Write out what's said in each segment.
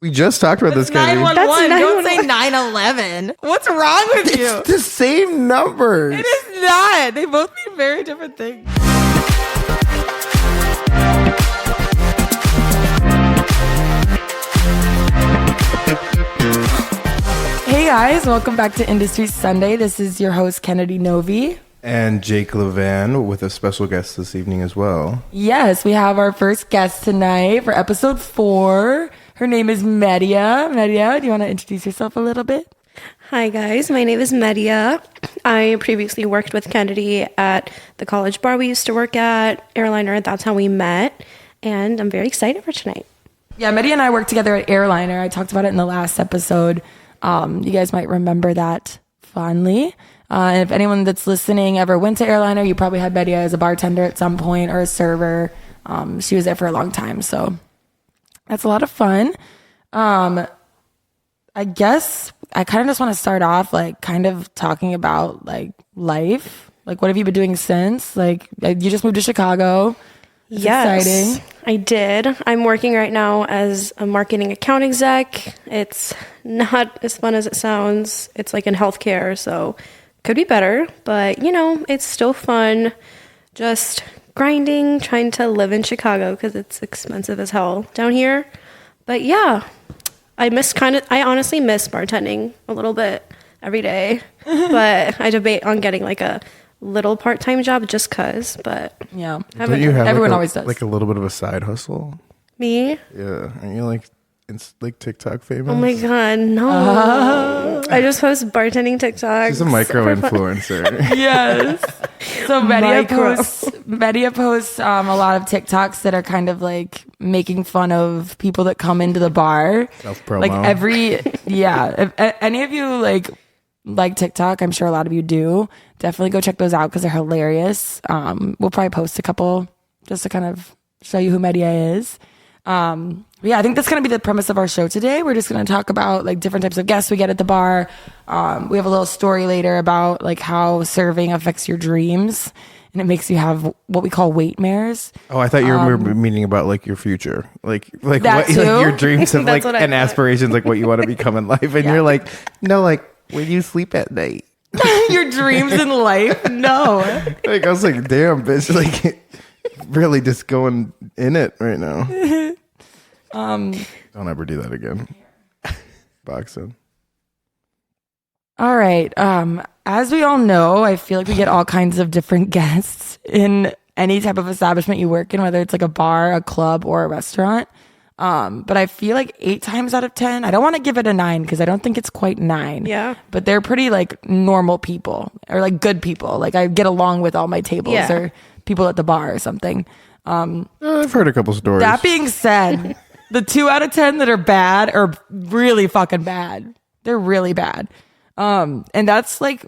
We just talked about this, Kennedy. 911. Don't say 911. What's wrong with you? It's the same numbers. It is not. They both mean very different things. Hey guys, welcome back to Industry Sunday. This is your host, Kennedy Novi. And Jake Levan with a special guest this evening as well. Yes, we have our first guest tonight for episode 4. Her name is Media. Media, do you want to introduce yourself a little bit? Hi guys, my name is Media. I previously worked with Kennedy at the college bar we used to work at, Airliner. That's how we met, and I'm very excited for tonight. Yeah, Media and I worked together at Airliner. I talked about it in the last episode. You guys might remember that fondly. And if anyone that's listening ever went to Airliner, you probably had Media as a bartender at some point or a server. She was there for a long time, so that's a lot of fun. I guess I kind of just want to start off like kind of talking about like life. Like, what have you been doing since? Like, you just moved to Chicago. It's exciting. I did. I'm working right now as a marketing account exec. It's not as fun as it sounds. It's like in healthcare, so could be better, but you know, it's still fun. Just grinding, trying to live in Chicago because it's expensive as hell down here. But yeah, I honestly miss bartending a little bit every day. But I debate on getting like a little part-time job just cause, but yeah, everyone always does. Like a little bit of a side hustle. Me? Yeah, aren't you like like TikTok famous? Oh my god, no! I just post bartending TikToks. She's a micro influencer. Yes. So Media posts a lot of TikToks that are kind of like making fun of people that come into the bar. Self-promo. If any of you like TikTok, I'm sure a lot of you do. Definitely go check those out because they're hilarious. We'll probably post a couple just to kind of show you who Media is. Yeah, I think that's going to be the premise of our show today. We're just going to talk about like different types of guests we get at the bar. We have a little story later about like how serving affects your dreams, and it makes you have what we call wait-mares. Oh, I thought you were meaning about like your future, like what, that too? like your dreams of like and thought. aspirations, like what you want to become in life, and you're like, no, like when you sleep at night. Your dreams in life? No. Like I was like, damn, bitch, like really just going in it right now. Don't ever do that again. Boxing. All right. As we all know, I feel like we get all kinds of different guests in any type of establishment you work in, whether it's like a bar, a club, or a restaurant. But I feel like 8 times out of 10, I don't want to give it a 9 because I don't think it's quite 9. Yeah. But they're pretty like normal people or like good people. Like I get along with all my tables or people at the bar or something. I've heard a couple stories. That being said, the 2 out of 10 that are bad are really fucking bad. They're really bad. And that's like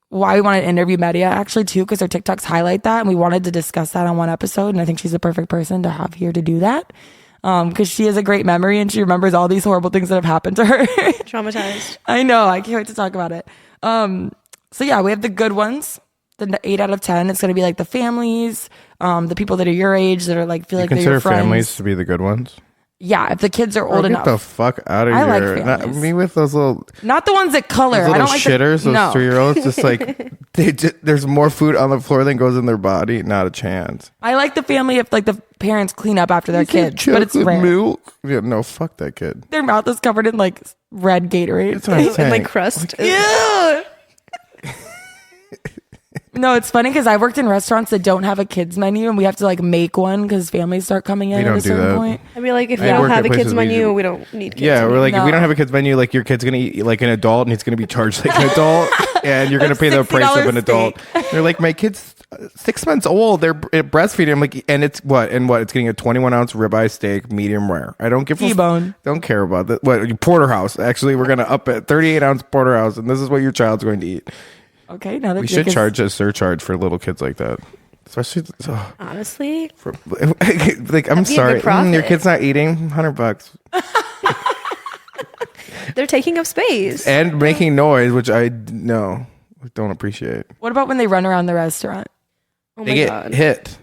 why we wanted to interview Media actually too, because her TikToks highlight that. And we wanted to discuss that on one episode. And I think she's the perfect person to have here to do that. Because she has a great memory and she remembers all these horrible things that have happened to her. Traumatized. I know. I can't wait to talk about it. So yeah, we have the good ones. The 8 out of 10. It's going to be like the families, the people that are your age that are like feel like they're your friends. Consider families to be the good ones. Yeah, if the kids are old enough. Get the fuck out of here. I like Not families. me with those little... Not the ones that color. Those little I don't like shitters, those no. 3-year-olds. Just like, there's more food on the floor than goes in their body. Not a chance. I like the family if like the parents clean up after their kids, but it's rare. Milk? Yeah, no, fuck that kid. Their mouth is covered in like red Gatorade. That's what I'm saying. And like crust. Ew. No, it's funny because I worked in restaurants that don't have a kids menu, and we have to like make one because families start coming in at a certain point. I mean, like if we don't have a kids menu, we don't need kids. Yeah, we're like No. if we don't have a kids menu, like your kid's gonna eat like an adult, and he's gonna be charged like an adult, and you're gonna pay the price of an adult. They're like, my kid's 6 months old. They're breastfeeding. I'm like, and it's what? It's getting a 21-ounce ribeye steak, medium rare. I don't give a T-bone. Don't care about that. What porterhouse? Actually, we're gonna up it 38-ounce porterhouse, and this is what your child's going to eat. Okay, now that We should charge a surcharge for little kids like that. Especially, Honestly, like I'm sorry, your kid's not eating. $100. They're taking up space and making noise, which I don't appreciate. What about when they run around the restaurant? Oh They my get god. hit.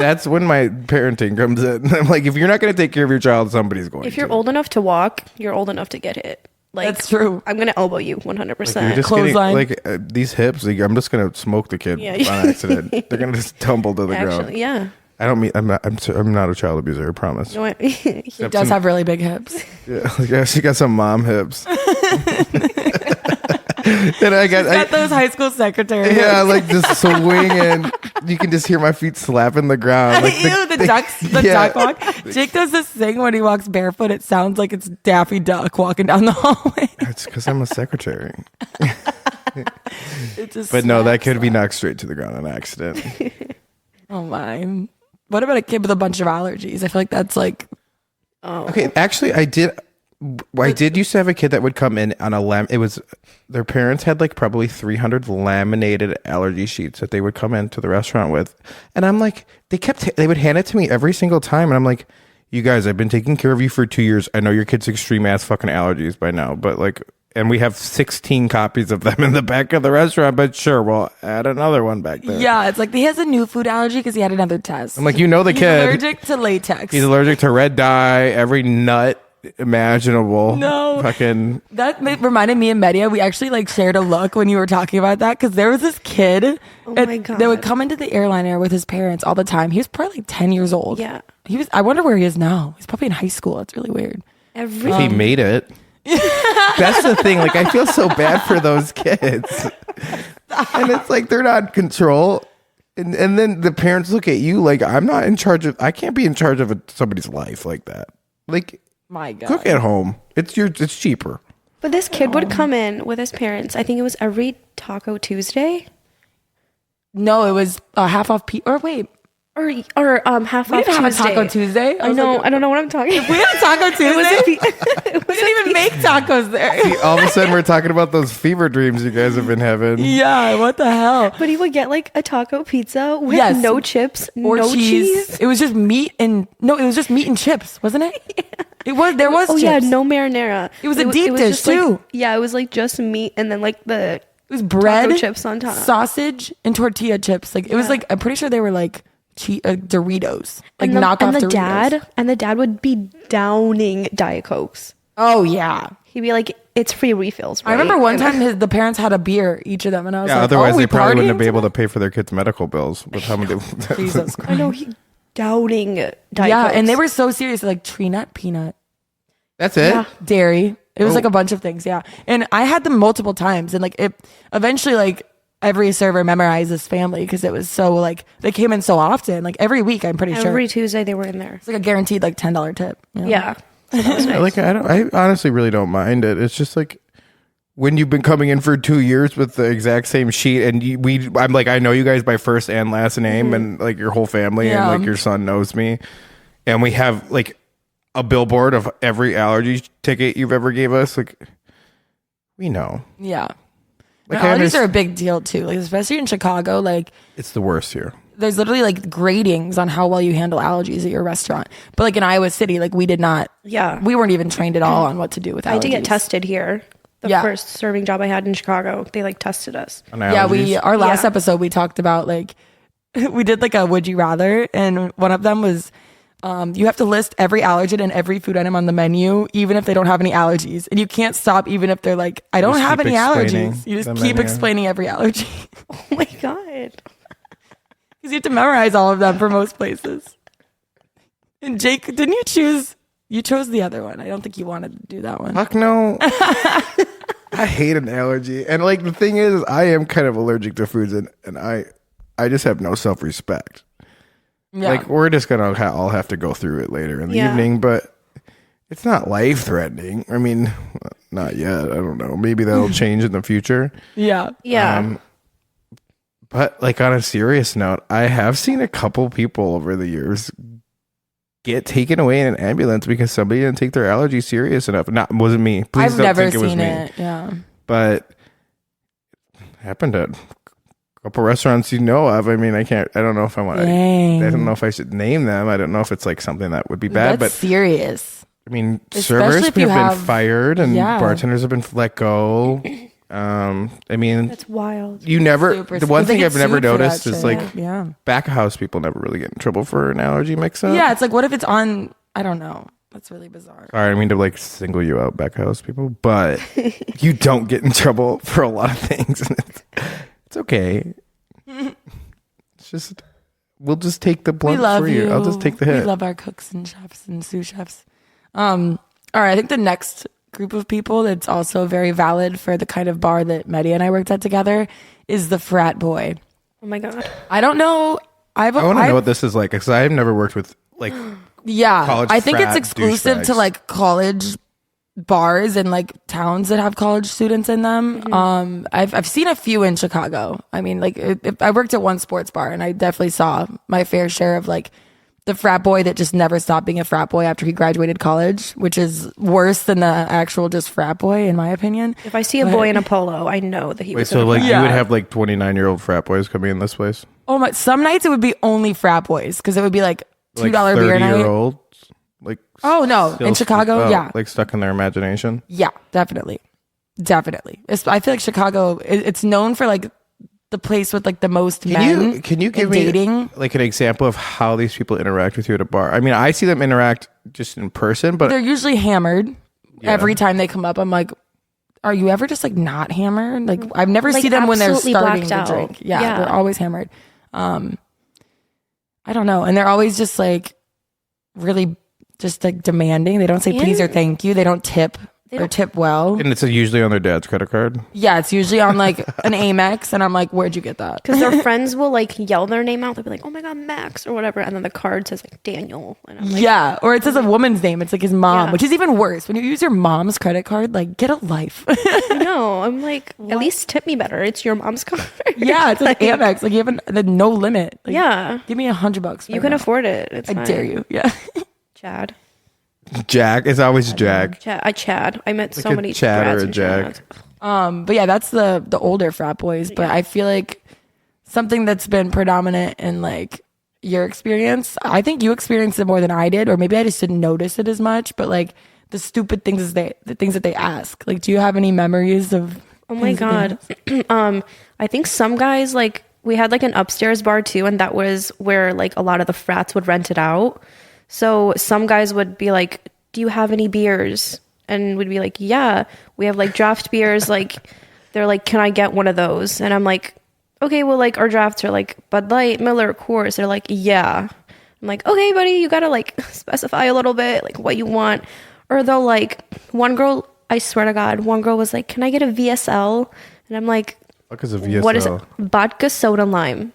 That's when my parenting comes in. I'm like, if you're not going to take care of your child, somebody's going to. If you're old enough to walk, you're old enough to get hit. Like, That's true. I'm gonna elbow you 100%. Like, you're just getting, Clothesline. like these hips. Like, I'm just gonna smoke the kid on accident. They're gonna just tumble to the ground. Yeah. I don't mean I'm not a child abuser. I promise. No, He does have really big hips. Yeah, she got some mom hips. And I got those high school secretary. Yeah, like just swinging. You can just hear my feet slapping the ground. Like the duck walk. Jake does this thing when he walks barefoot. It sounds like it's Daffy Duck walking down the hallway. It's because I'm a secretary. But no, that could be knocked straight to the ground on accident. Oh my. What about a kid with a bunch of allergies? I feel like that's like... Oh. Okay, actually, I did used to have a kid that would come in on it was their parents had like probably 300 laminated allergy sheets that they would come into the restaurant with, and I'm like, they would hand it to me every single time, and I'm like, you guys, I've been taking care of you for 2 years. I know your kid's extreme ass fucking allergies by now, but like, and we have 16 copies of them in the back of the restaurant, but sure, we'll add another one back there. Yeah, it's like he has a new food allergy because he had another test. I'm like, the He's kid allergic to latex. He's allergic to red dye, every nut imaginable. No, fucking that reminded me and Media. We actually like shared a look when you were talking about that, because there was this kid my God. that would come into the airliner with his parents all the time. He was probably like 10 years old. Yeah, I wonder where he is now. He's probably in high school. It's really weird. If he made it. That's the thing. Like, I feel so bad for those kids, and it's like they're not in control. And then the parents look at you like, I can't be in charge of somebody's life like that. Like, my God, cook at home. It's cheaper. but this kid would come in with his parents. I think it was every Taco Tuesday. No, it was half off. Or wait, or half we off didn't have a Tuesday. Taco Tuesday. I know. I don't know what I'm talking about. We had a Taco Tuesday. It We didn't even make tacos there. See, all of a sudden, we're talking about those fever dreams you guys have been having. Yeah, what the hell? But he would get like a taco pizza with no chips or no cheese. It was just meat and chips, wasn't it? Yeah. It was. There was. Oh chips. yeah, no marinara. It was a deep dish just, like, too. yeah, it was like just meat and then like It was bread, taco chips on top, sausage, and tortilla chips. Like it was like, I'm pretty sure they were like Doritos, like and knockoff Doritos. Doritos. And the dad would be downing Diet Cokes. Oh yeah. He'd be like, "It's free refills." Right? I remember one time the parents had a beer, each of them, and I was like, otherwise we they probably wouldn't partying have been able to pay for their kids' medical bills with how many. Jesus Christ. I know, he downing Diet Yeah, Cokes. and they were so serious, like tree nut, peanut, That's it. Yeah. dairy. It was like a bunch of things, yeah. And I had them multiple times, and like it eventually, like every server memorized this family because it was so like they came in so often, like every week. I'm pretty sure every Tuesday they were in there. it's like a guaranteed like $10 tip. You know? Yeah. So that was nice. Like, I honestly really don't mind it. It's just like when you've been coming in for 2 years with the exact same sheet, and I'm like, I know you guys by first and last name, and like your whole family, and like your son knows me, and we have like a billboard of every allergy ticket you've ever gave us. Like, we know. Yeah. Like, Allergies are a big deal too, like especially in Chicago. Like it's the worst here. there's literally like gradings on how well you handle allergies at your restaurant. But like in Iowa City, like we did not. Yeah. We weren't even trained at all on what to do with allergies. I had to get tested here. The first serving job I had in Chicago, they like tested us. On Yeah, allergies? our last episode we talked about like we did like a would you rather, and one of them was you have to list every allergen and every food item on the menu, even if they don't have any allergies. And you can't stop even if they're like, I don't have any allergies. You just keep explaining every allergy. Oh my God. Because you have to memorize all of them for most places. And Jake, didn't you choose? You chose the other one. I don't think you wanted to do that one. Fuck no. I hate an allergy. And like the thing is, I am kind of allergic to foods, and I just have no self-respect. Yeah. Like, we're just gonna all have to go through it later in the evening, but it's not life-threatening. I mean, not yet. I don't know. Maybe that'll change in the future. Yeah. Yeah. But like on a serious note, I have seen a couple people over the years get taken away in an ambulance because somebody didn't take their allergy serious enough. Wasn't me. Please I've don't never think it was seen me. it. Yeah. But it happened at a couple restaurants you know of. I mean, I don't know if I want to. Dang. I don't know if I should name them. I don't know if it's like something that would be bad. That's serious. I mean, Especially servers if you have have- been fired and bartenders have been let go. I mean, That's wild. you never. Super The one they thing get I've never sued for that noticed is shit. like yeah. back of house people never really get in trouble for an allergy mix-up. Yeah, it's like, what if it's on, I don't know. That's really bizarre. Sorry, I mean to like single you out, back of house people, but you don't get in trouble for a lot of things. It's okay. It's just, we'll just take the We blunt love for you. I'll just take the hit. We love our cooks and chefs and sous chefs. All right, I think the next group of people that's also very valid for the kind of bar that Medi and I worked at together is the frat boy. Oh my God. I don't know. I want to know what this is like because I've never worked with like Yeah, college I think it's frat exclusive to douchebags. like college bars and like towns that have college students in them. I've seen a few in Chicago. I mean, like if I worked at one sports bar and I definitely saw my fair share of like the frat boy that just never stopped being a frat boy after he graduated college, which is worse than the actual just frat boy in my opinion. If I see a boy in a polo, I know that he Wait, was so in a like frat. you would have like 29-year-old frat boys coming in this place? Oh my! Some nights it would be only frat boys because it would be like $2 Like beer night. 30-year-olds? Like Oh no, still in Chicago, yeah. like stuck in their imagination. Yeah, definitely. I feel like Chicago, it's known for like the place with like the most men. Can you give in me dating? like an example of how these people interact with you at a bar? I mean, I see them interact just in person, but They're usually hammered every time they come up. I'm like, are you ever just like not hammered? Like I've never Like, seen them when they're absolutely starting blacked to out. drink. Yeah, Yeah. they're always hammered. I don't know, and they're always just like really just like demanding. They don't say please or thank you. They don't tip or tip well. and it's usually on their dad's credit card. Yeah, it's usually on like an Amex, and I'm like, where'd you get that? Because their friends will like yell their name out. They'll be like, "Oh my God, Max," or whatever, and then the card says like Daniel, and I'm like, Yeah, or it says a woman's name. It's like his mom, Yeah. which is even worse. When you use your mom's credit card, like get a life. "No." I'm like, at least tip me better. It's your mom's card. Yeah, it's like Amex. Like you have no limit. Like, Yeah. give me $100. You can afford it. It's I fine. dare you. Yeah. Chad. Jack. It's always Jack. Chad. I met so a many Chad or Chads a and Jack. Chads. But yeah, that's the older frat boys. But I feel like something that's been predominant in like your experience. I think you experienced it more than I did, or maybe I just didn't notice it as much. But like the stupid things the things that they ask. Like, do you have any memories of? Oh my God. I think some guys, like, we had like an upstairs bar too, and that was where like a lot of the frats would rent it out. So some guys would be like, "Do you have any beers?" And we'd be like, "Yeah, we have like draft beers." Like, they're like, "Can I get one of those?" And I'm like, "Okay, well, like our drafts are like Bud Light, Miller, Coors." They're like, "Yeah." I'm like, "Okay, buddy, you gotta like specify a little bit, like what you want." Or they'll like, one girl, I swear to God, one girl was like, "Can I get a VSL?" And I'm like, What is a VSL? "What is it? Vodka, soda, lime."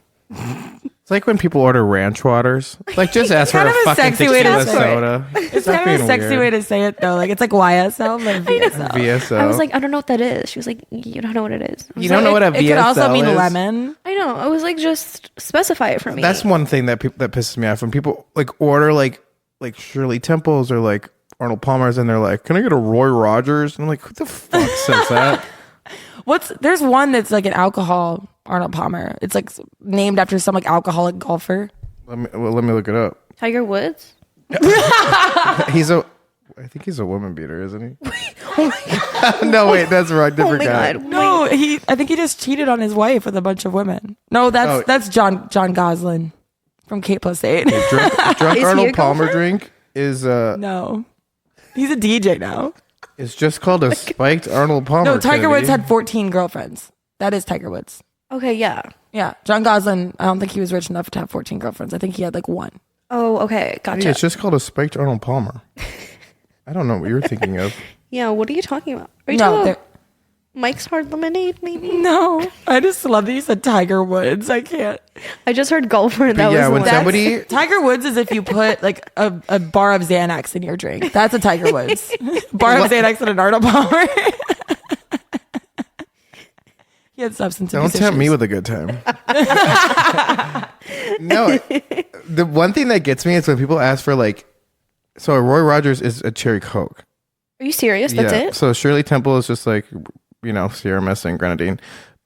It's like when people order ranch waters. Like, just ask for Kind a of a fucking sexy way to tequila say it. soda. It's kind of a sexy way to say it though. Like it's like YSL, but VSL. VSL. I was like, "I don't know what that is." She was like, "You don't know what it is." I was you don't know what a VSL It could also mean is? lemon. I know. I was like, just specify it for me. That's one thing that that pisses me off when people like order like Shirley Temples or like Arnold Palmer's and they're like, "Can I get a Roy Rogers?" And I'm like, "Who the fuck says that?" There's one that's like an alcohol Arnold Palmer. It's like named after some like alcoholic golfer. Let me look it up. Tiger Woods. I think he's a woman beater, isn't he? No, wait, that's wrong. Different Oh my guy. God. No, I think he just cheated on his wife with a bunch of women. No, that's John Goslin from K plus 8. Drunk he Arnold a Palmer golfer? drink is No. He's a DJ now. it's just called a spiked Arnold Palmer. No, Tiger Kennedy. Woods had 14 girlfriends. That is Tiger Woods. Okay, yeah. Yeah. John Goslin, I don't think he was rich enough to have 14 girlfriends. I think he had like one. Oh, okay. Hey, Gotcha. it's just called a spiked Arnold Palmer. I don't know what you're thinking of. Yeah, what are you talking about? Are you No, talking they're- about Mike's Hard Lemonade, maybe? No. I just love that you said Tiger Woods. I can't. I just heard golfer. That yeah, was when the one. somebody Tiger Woods is if you put like a bar of Xanax in your drink. That's a Tiger Woods. Bar of Xanax and an Arnold Palmer. He had substance don't abuse tempt me issues. with a good time. No, the one thing that gets me is when people ask for like, so a Roy Rogers is a cherry Coke. Are you serious? That's yeah. it? So Shirley Temple is just like, Sierra Mist and grenadine.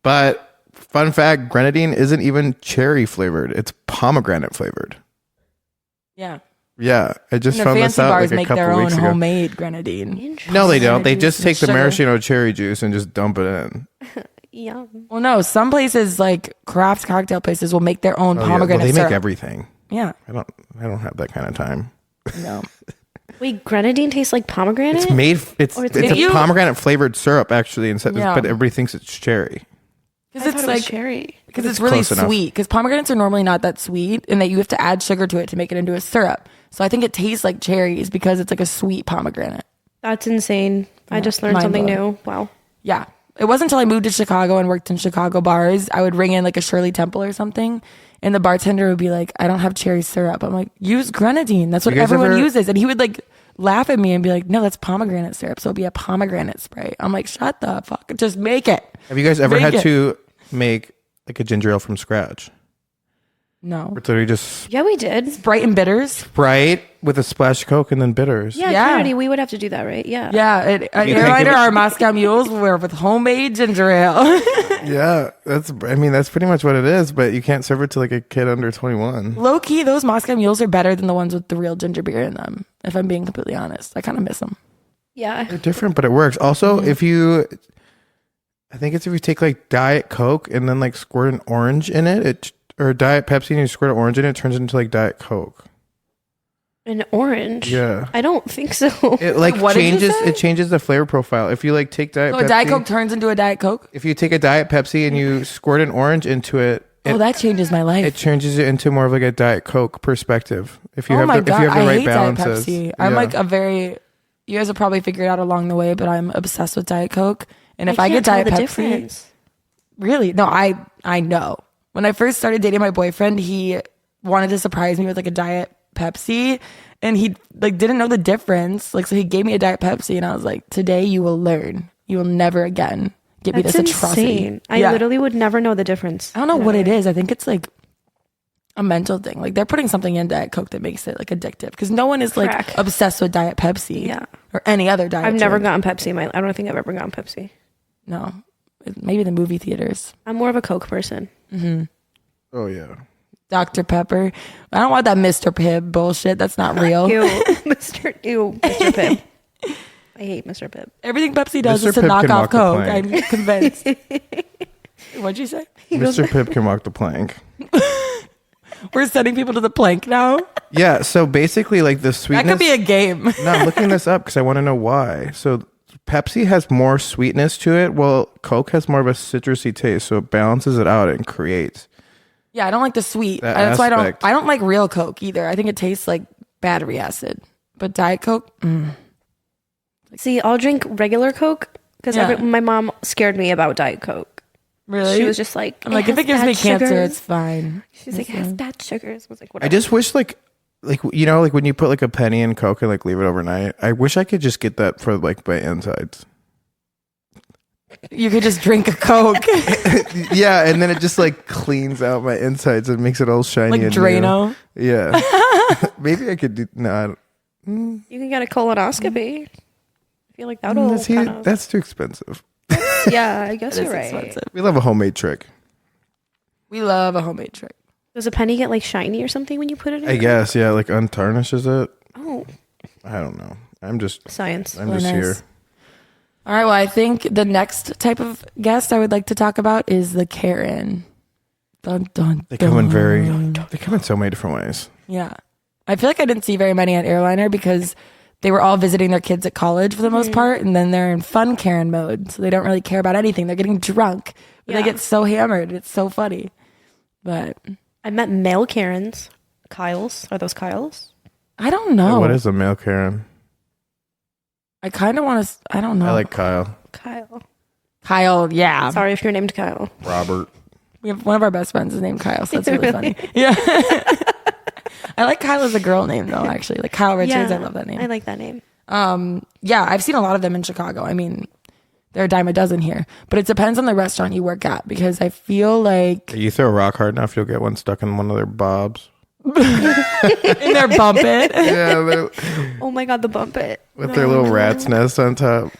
But fun fact, grenadine isn't even cherry flavored. It's pomegranate flavored. Yeah. Yeah, I just And the found fancy this out bars like a make their couple own weeks ago. homemade grenadine. No, they don't. They Juice just and take the sugar. maraschino cherry juice and just dump it in. Yeah. Well, no, some places like craft cocktail places will make their own Oh, yeah. pomegranate Well, they syrup. make everything. Yeah, I don't have that kind of time. no. Wait, grenadine tastes like pomegranate? It's made. It's Or it's a made- pomegranate flavored syrup actually, instead. Yeah. But everybody thinks it's cherry. Because I it's thought it was like cherry. because It's it's really close enough. sweet. Because pomegranates are normally not that sweet, and that you have to add sugar to it to make it into a syrup. So I think it tastes like cherries because it's like a sweet pomegranate. That's insane. I just learned something mind-blowing. new. Wow. Yeah. It wasn't until I moved to Chicago and worked in Chicago bars, I would ring in like a Shirley Temple or something, and the bartender would be like, I don't have cherry syrup. I'm like, use grenadine. That's what You guys everyone ever- uses. And he would like laugh at me and be like, no, that's pomegranate syrup. So it'd be a pomegranate spray. I'm like, shut the fuck. Just make it. Have you guys ever Make had it. to make like a ginger ale from scratch? No. Or literally just Yeah, we did. Bright and bitters. Sprite with a splash of Coke and then bitters. Yeah, Yeah. Kennedy, we would have to do that, right? Yeah. Yeah. At You can't Airliner, give it- our Moscow mules were with homemade ginger ale. Yeah, that's pretty much what it is, but you can't serve it to like a kid under 21. Low key, those Moscow mules are better than the ones with the real ginger beer in them, if I'm being completely honest. I kind of miss them. Yeah. They're different, but it works. Also, I think it's if you take like Diet Coke and then like squirt an orange in it, or Diet Pepsi and you squirt an orange in it, it turns into like Diet Coke. An orange? Yeah. I don't think so. It like What did you changes say? it changes the flavor profile. If you like take Diet So Pepsi, a Diet Coke turns into a Diet Coke? if you take a Diet Pepsi and you squirt an orange into it, Oh, that changes my life. it changes it into more of like a Diet Coke perspective. If you Oh have my the, God, if you have the I right hate balances. Diet Pepsi. I'm Yeah. like a very, you guys have probably figured out along the way, but I'm obsessed with Diet Coke. And if I I, can't get tell Diet the Pepsi, difference. really? No, I know. When I first started dating my boyfriend, he wanted to surprise me with like a Diet Pepsi, and he like didn't know the difference. Like, so he gave me a Diet Pepsi, and I was like, today you will learn. You will never again give me That's this atrocity. insane. I Yeah. literally would never know the difference. I don't know what Never. it is. I think it's like a mental thing. Like they're putting something in Diet Coke that makes it like addictive, because no one is like Crack. obsessed with Diet Pepsi, Yeah. or any other diet. I've never drink. gotten Pepsi in my I don't think I've ever gotten Pepsi. No, maybe the movie theaters. I'm more of a Coke person. Oh yeah. Dr. Pepper. I don't want that Mr. Pibb bullshit. That's not real. Mr. Mr. Pibb. I hate Mr. Pibb. Everything Pepsi does Mr. is to Pibb knock can off walk the Coke. plank. I'm convinced. What'd you say? Mr. Pibb can walk the plank. We're sending people to the plank now. Yeah, so basically like the That sweetness. could be a game. No, I'm looking this up because I want to know why. So Pepsi has more sweetness to it, while Coke has more of a citrusy taste, so it balances it out and creates. Yeah, I don't like the sweet. That That's why aspect. I don't like real Coke either. I think it tastes like battery acid. But Diet Coke, See, I'll drink regular Coke because Yeah. my mom scared me about Diet Coke. really? She was just like, I'm like, if has it gives me bad cancer, sugars." it's fine. She's like, it has bad sugars. I was like, I whatever. just wish like you know like when you put like a penny in Coke and like leave it overnight. I wish I could just get that for like my insides. You could just drink a Coke, Yeah, and then it just like cleans out my insides and makes it all shiny. like and new. Drano. Yeah, maybe I could do. No, I don't- You can get a colonoscopy. I feel like that'll see, kind of. that's too expensive. Yeah, I guess It you're is right. expensive. We love a homemade trick. We love a homemade trick. Does a penny get like shiny or something when you put it in? I guess, yeah, like untarnishes it. Oh, I don't know. I'm just science. Really just nice. here. All right. Well, I think the next type of guest I would like to talk about is the Karen. Dun, dun, They come in dun. they come in so many different ways. Yeah. I feel like I didn't see very many at Airliner because they were all visiting their kids at college for the most part. And then they're in fun Karen mode. So they don't really care about anything. They're getting drunk. But Yeah. they get so hammered. It's so funny. But I met male Karens. Kyles. Are those Kyles? I don't know. What is a male Karen? I kind of want to, I don't know. I like Kyle. Kyle. Kyle. Yeah. Sorry if you're named Kyle. Robert. We have one of our best friends is named Kyle. So that's really funny. Yeah. I like Kyle as a girl name though, actually. Like Kyle Richards. I love that name. I like that name. Yeah, I've seen a lot of them in Chicago. I mean, they're a dime a dozen here, but it depends on the restaurant you work at because I feel like You throw a rock hard enough, you'll get one stuck in one of their bobs. in their bump it. Yeah, Oh my god, the bump it. with their little rat's nest on top.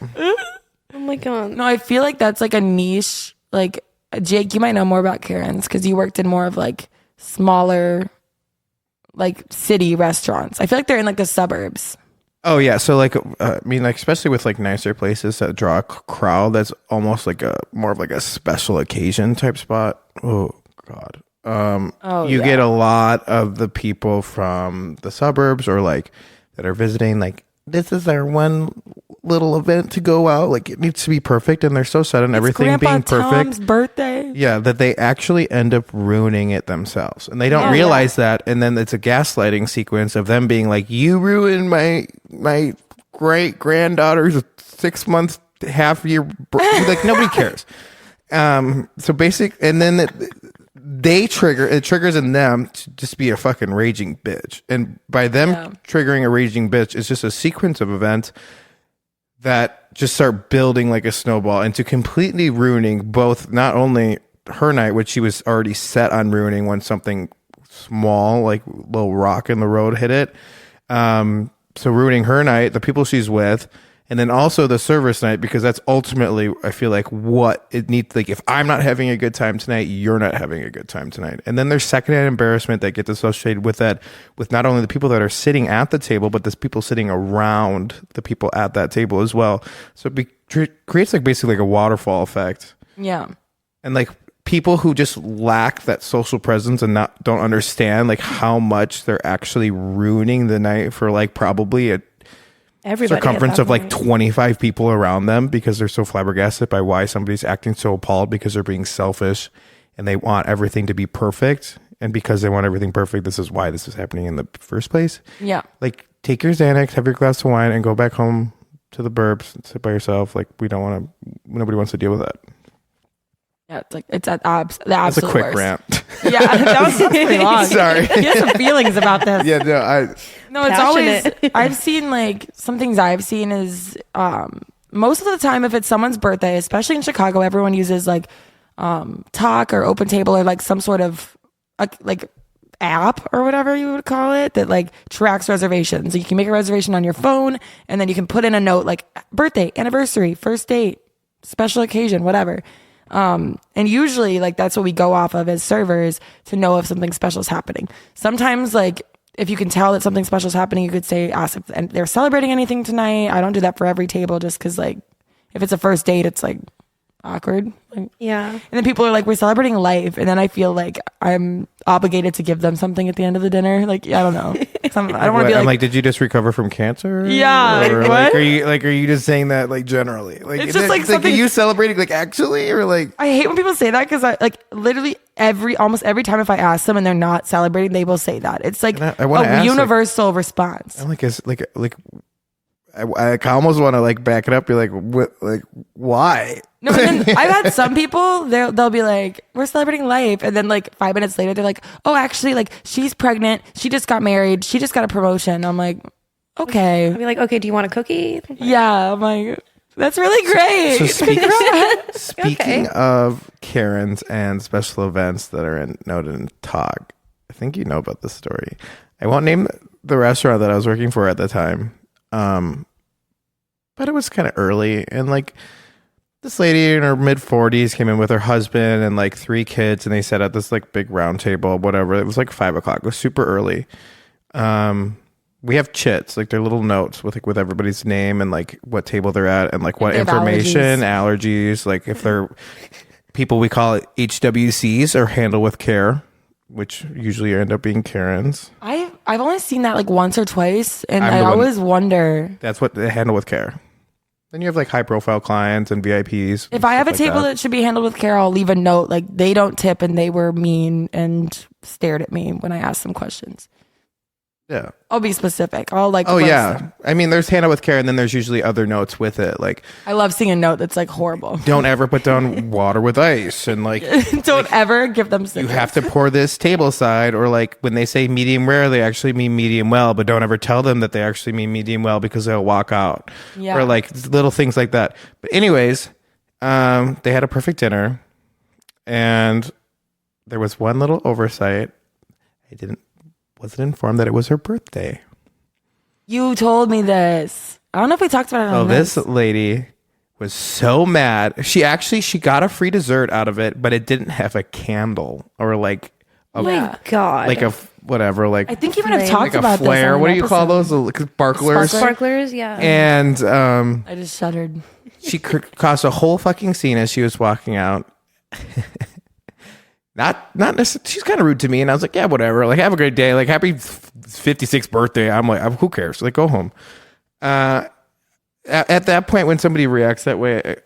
Oh my god. No, I feel like that's like a niche. Like Jake, you might know more about Karen's because you worked in more of like smaller like city restaurants. I feel like they're in like the suburbs. Oh yeah, so like I mean, like especially with like nicer places that draw a crowd, that's almost like a more of like a special occasion type spot. Oh God. You get a lot of the people from the suburbs or like that are visiting, like this is our one little event to go out, like it needs to be perfect, and they're so set on everything Grandpa being perfect. Tom's birthday. Yeah, that they actually end up ruining it themselves, and they don't realize that, and then it's a gaslighting sequence of them being like, you ruined my great granddaughter's 6 months half year like nobody cares. So basic, and then it triggers in them to just be a fucking raging bitch, and by them triggering a raging bitch, it's just a sequence of events that just start building like a snowball into completely ruining both, not only her night, which she was already set on ruining when something small, like little rock in the road hit it. So ruining her night, the people she's with, and then also the server's night, because that's ultimately, I feel like, what it needs. Like, if I'm not having a good time tonight, you're not having a good time tonight. And then there's secondhand embarrassment that gets associated with that, with not only the people that are sitting at the table, but there's people sitting around the people at that table as well. So it creates like basically like a waterfall effect. Yeah. And like people who just lack that social presence and don't understand like how much they're actually ruining the night for like probably a circumference of like 25 people around them, because they're so flabbergasted by why somebody's acting so appalled, because they're being selfish and they want everything to be perfect. And because they want everything perfect, this is why this is happening in the first place. Yeah. Like, take your Xanax, have your glass of wine, and go back home to the burbs and sit by yourself. Like, nobody wants to deal with that. Yeah, it's like it's at the absolute That's a quick worst. rant. Yeah, that was pretty long. Sorry. You have some feelings about this. Yeah, no, It's Passionate. always, I've seen like, some things I've seen is, most of the time, if it's someone's birthday, especially in Chicago, everyone uses like, Talk or Open Table or like some sort of like app or whatever you would call it that like tracks reservations. So you can make a reservation on your phone, and then you can put in a note like birthday, anniversary, first date, special occasion, whatever. And usually like that's what we go off of as servers to know if something special is happening. Sometimes like if you can tell that something special is happening, you could ask if they're celebrating anything tonight. I don't do that for every table just because like if it's a first date, it's like awkward. Like, Yeah. and then people are like, we're celebrating life. And then I feel like I'm obligated to give them something at the end of the dinner. Like, I don't know. I don't want to be I'm like, like, did you just recover from cancer? Yeah, Or what? are you just saying that like generally? Like, It's just like something- are you celebrating like actually, or like? I hate when people say that because I like literally almost every time if I ask them and they're not celebrating, they will say that. It's like I wanna a ask, universal response. I'm like, is like I almost want to like back it up. Be like, what? Like, why? No, and then I've had some people, they'll be like, we're celebrating life. And then like 5 minutes later, they're like, oh, actually, like she's pregnant. She just got married. She just got a promotion. I'm like, okay. I'd be like, okay, do you want a cookie? Yeah. I'm like, that's really great. So speaking of Karens and special events that are noted in Talk, I think you know about this story. I won't name the restaurant that I was working for at the time. But it was kind of early, and like this lady in her mid 40s came in with her husband and like 3 kids, and they sat at this like big round table, whatever. It was like 5 o'clock. It was super early. We have chits, like their little notes with everybody's name and like what table they're at and like what information, allergies, like if they're people, we call it HWCs, or handle with care, which usually end up being Karens. I've only seen that like once or twice, and I always wonder. That's what they handle with care. Then you have like high profile clients and VIPs. If I have a table that should be handled with care, I'll leave a note like they don't tip and they were mean and stared at me when I asked them questions. Yeah. I'll be specific. I'll like. Oh yeah. them. I mean, there's handle with care, and then there's usually other notes with it. Like, I love seeing a note that's like horrible. Don't ever put down water with ice, and like don't ever give them. You have to pour this table side, or like when they say medium rare, they actually mean medium well, but don't ever tell them that they actually mean medium well because they'll walk out. Yeah. Or like little things like that. But anyways, they had a perfect dinner, and there was one little oversight. Wasn't informed that it was her birthday. You told me this. I don't know if we talked about it on this lady was so mad. She got a free dessert out of it, but it didn't have a candle or like Oh my God. like a whatever, like I think you might have talked like a about flare. this. On What an do you call episode. those? Sparklers. Sparklers, yeah. And I just shuddered. she caused a whole fucking scene as she was walking out. Not necessarily. She's kind of rude to me, and I was like, yeah, whatever. Like, have a great day. Like, happy 56th birthday. I'm like, who cares? Like, go home. At that point, when somebody reacts that way,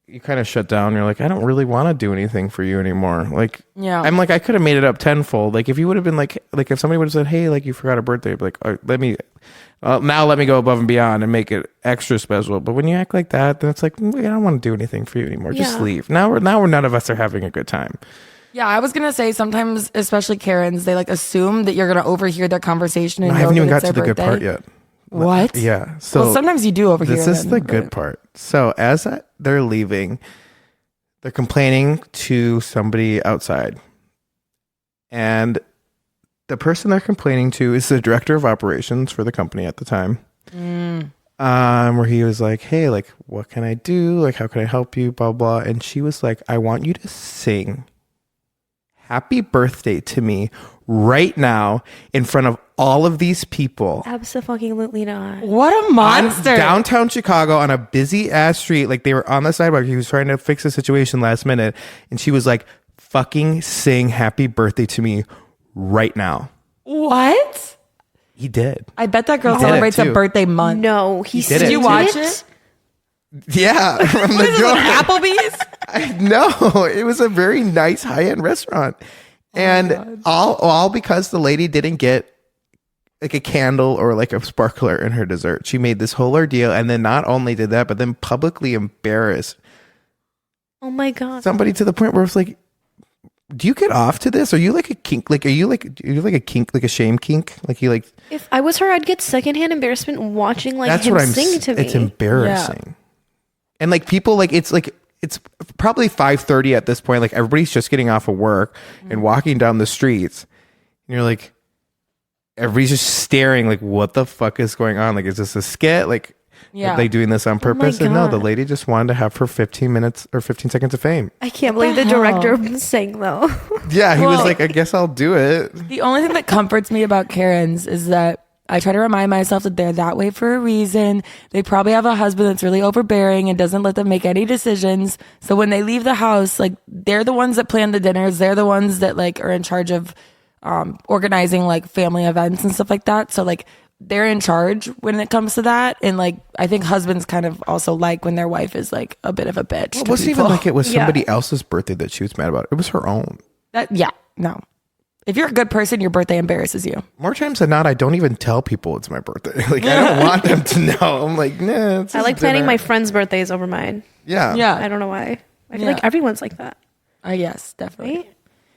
you kind of shut down. You're like, I don't really want to do anything for you anymore. Like, Yeah. I'm like, I could have made it up tenfold. Like, if you would have been like if somebody would have said, hey, like, you forgot a birthday, I'd be like, let me go above and beyond and make it extra special. But when you act like that, then it's like, I don't want to do anything for you anymore. Just leave. Now we're none of us are having a good time. Yeah, I was gonna say sometimes, especially Karens, they like assume that you're gonna overhear their conversation. And I haven't know even that got it's to the their good part birthday. yet. What? Yeah. So Well, sometimes you do overhear. this is them, the but- good part. So as they're leaving, they're complaining to somebody outside, and the person they're complaining to is the director of operations for the company at the time. Where he was like, hey, like, what can I do? Like, how can I help you? Blah, blah. And she was like, I want you to sing happy birthday to me right now in front of all of these people. Absolutely not. What a monster! On downtown Chicago on a busy ass street. Like, they were on the sidewalk. He was trying to fix the situation last minute. And she was like, fucking sing happy birthday to me right now. What? He did. I bet that girl He did it celebrates a too. birthday month. No, he did it Did you too. watch it? Yeah. From What the is this, door. like Applebee's? No, it was a very nice high-end restaurant. And all because the lady didn't get like a candle or like a sparkler in her dessert. She made this whole ordeal, and then not only did that, but then publicly embarrassed Oh my God. somebody to the point where it's like, do you get off to this? Are you like a kink? Like, are you like a kink, like a shame kink? Like, you like, If I was her, I'd get secondhand embarrassment watching like that's him what I'm sing to me. It's embarrassing. And like people, like it's probably 5:30 at this point. Like everybody's just getting off of work and walking down the streets, and you're like, everybody's just staring. Like, what the fuck is going on? Like, is this a skit? Like, Yeah. are they doing this on purpose? And no, the God. lady just wanted to have her 15 minutes or 15 seconds of fame. I can't believe the director sang though. Yeah, he was Well- like, I guess I'll do it. The only thing that comforts me about Karens is that I try to remind myself that they're that way for a reason. They probably have a husband that's really overbearing and doesn't let them make any decisions. So when they leave the house, like they're the ones that plan the dinners. They're the ones that like are in charge of organizing like family events and stuff like that. So like they're in charge when it comes to that. And like I think husbands kind of also like when their wife is like a bit of a bitch. It to wasn't people. even like it was Yeah. somebody else's birthday that she was mad about. It was her own. No. If you're a good person, your birthday embarrasses you. More times than not, I don't even tell people it's my birthday. Like, I don't want them to know. I'm like, nah. It's I just like planning dinner. my friends' birthdays over mine. Yeah. Yeah. I don't know why. I feel Yeah. like everyone's like that. Yes, definitely. Right?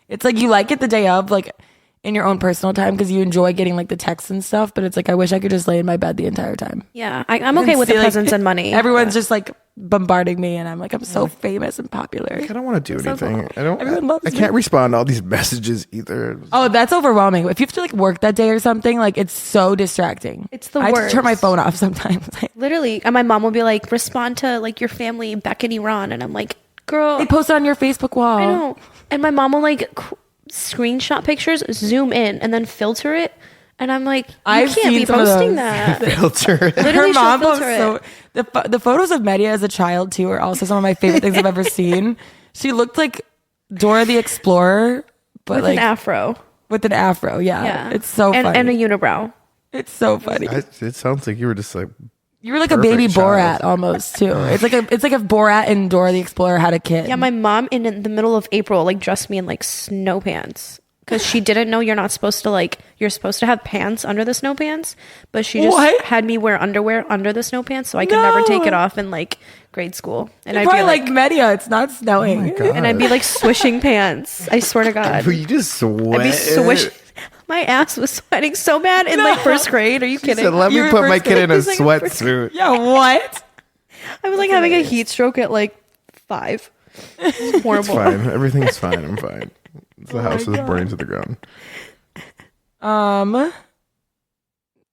It's like you like it the day of, like in your own personal time, because you enjoy getting like the texts and stuff. But it's like I wish I could just lay in my bed the entire time. Yeah, I'm okay with the See, like, presents and money. Everyone's just like bombarding me, and I'm like, I'm so famous and popular. I don't want to do So anything. cool. I don't. Everyone loves I me. can't respond to all these messages either. Oh, that's overwhelming. If you have to like work that day or something, like it's so distracting. It's the I have to turn my worst. phone off sometimes. Literally, and my mom will be like, respond to like your family back in Iran, and I'm like, girl, They post it on your Facebook wall. I know. And my mom will like screenshot pictures, zoom in, and then filter it. And I'm like, you I've can't seen be some of posting those. that. Filter. Literally, Her she'll mom filter posts it. so the photos of Media as a child too are also some of my favorite things I've ever seen. She looked like Dora the Explorer, but with like an afro. with an afro. Yeah, Yeah, it's so and, funny. and a unibrow. It's so funny. It sounds like you were just like, You were like a perfect baby child. Borat almost too. It's like if Borat and Dora the Explorer had a kid. Yeah, my mom in the middle of April like dressed me in like snow pants because she didn't know you're not supposed to like you're supposed to have pants under the snow pants, but she just What? had me wear underwear under the snow pants so I could never take it No. off in like grade school. And You're I'd be probably like, like Media. It's not snowing. God. and I'd be like swishing pants. I swear to God, you just sweat. I'd be swish. My ass was sweating so bad in like first grade. Are you kidding? Said, let You me were put my first kid in a grade. He's like first sweatsuit. Yeah, what? I was like having a heat stroke at like 5. It was It's horrible. fine. Everything's fine. I'm fine. The Oh house is burning to the ground.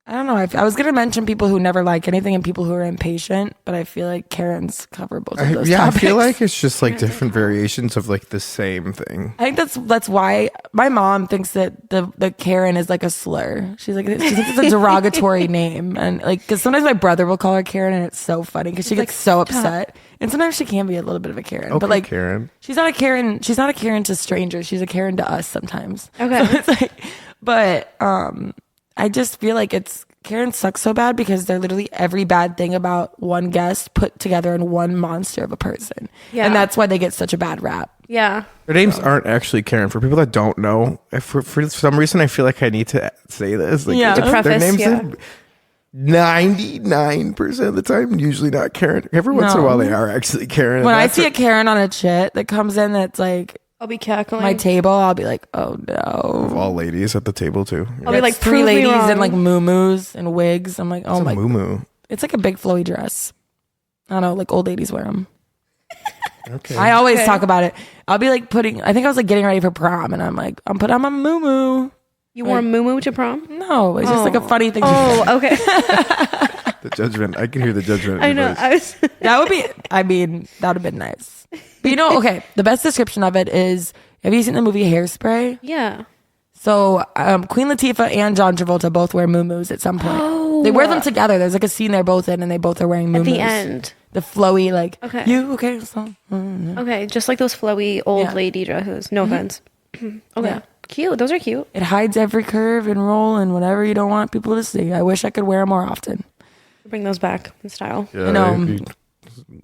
I don't know. I was gonna mention people who never like anything and people who are impatient, but I feel like Karens cover both of those. I topics. feel like it's just like different variations of like the same thing. I think that's why my mom thinks that the Karen is like a slur. She thinks it's a derogatory name, and like because sometimes my brother will call her Karen, and it's so funny because she gets so upset, and sometimes she can be a little bit of a Karen. Okay, but like Karen, she's not a Karen. She's not a Karen to strangers. She's a Karen to us sometimes. Okay, so it's like, but I just feel like Karen sucks so bad because they're literally every bad thing about one guest put together in one monster of a person. Yeah. And that's why they get such a bad rap. yeah. their names aren't actually Karen. For people that don't know, for some reason, I feel like I need to say this. Like, Yeah. To their preface, names yeah. are 99% of the time usually not Karen. Every once in a No. while, they are actually Karen. When and I that's see a Karen on a chit that comes in that's like I'll be cackling. my table, I'll be like, oh of no. all ladies at the table too. I'll be like, It's three prove me ladies in wrong. like muumuus and wigs. I'm like, oh It's my. a moo. It's like a big flowy dress. I don't know, like old ladies wear them. Okay. I always Okay. talk about it. I'll be like I think I was like getting ready for prom and I'm like, I'm putting on my muumuu. You wore a muumuu to prom? No, it's just like a funny thing. Oh, okay. The judgment. I can hear the judgment. In I your know. voice. I was. That would be, I mean, that would have been nice. But you know, okay, the best description of it is, have you seen the movie Hairspray? Yeah. So Queen Latifah and John Travolta both wear muumuus at some point. Oh. They wear them together. There's like a scene they're both in and they both are wearing muumuus. At the end. The flowy, like, Okay. you, okay, so, Okay, just like those flowy old Yeah. lady dresses. No offense. Okay. Yeah. Cute. Those are cute. It hides every curve and roll and whatever you don't want people to see. I wish I could wear them more often. Bring those back in style. Yeah, You know,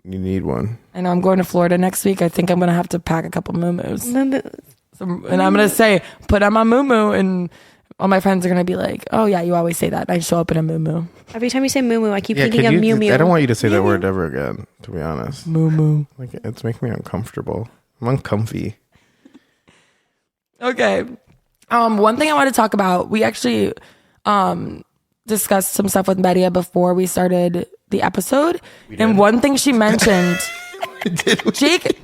you need one. I know I'm going to Florida next week. I think I'm going to have to pack a couple muumuus. So, and I'm going to say, put on my muumuu, and all my friends are going to be like, oh yeah, you always say that. I show up in a muumuu. Every time you say moo I keep Yeah, thinking can of you? Mew Mew. I don't want you to say that word ever again. To be honest, Muumuu. like it's making me uncomfortable. I'm uncomfy. Okay. One thing I want to talk about, we actually discussed some stuff with Media before we started the episode. And one thing she mentioned, Jake,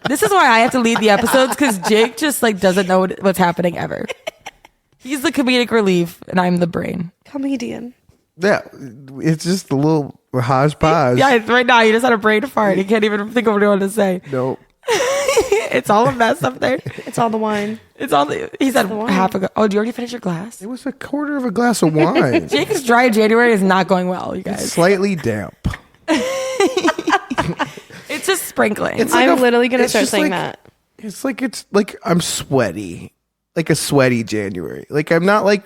this is why I have to lead the episodes, because Jake just like doesn't know what's happening ever. He's the comedic relief and I'm the brain. Comedian. Yeah, it's just a little hodgepodge. Yeah, right now you just had a brain fart. You can't even think of what you want to say. Nope. It's all a mess up there. It's all the wine. It's all he said the wine. half a. Oh, do you already finish your glass? It was a quarter of a glass of wine. Jake's dry January is not going well, you guys. Slightly damp. It's just sprinkling. It's like I'm literally going to it's start just saying like- that. It's like I'm sweaty, like a sweaty January. Like I'm not like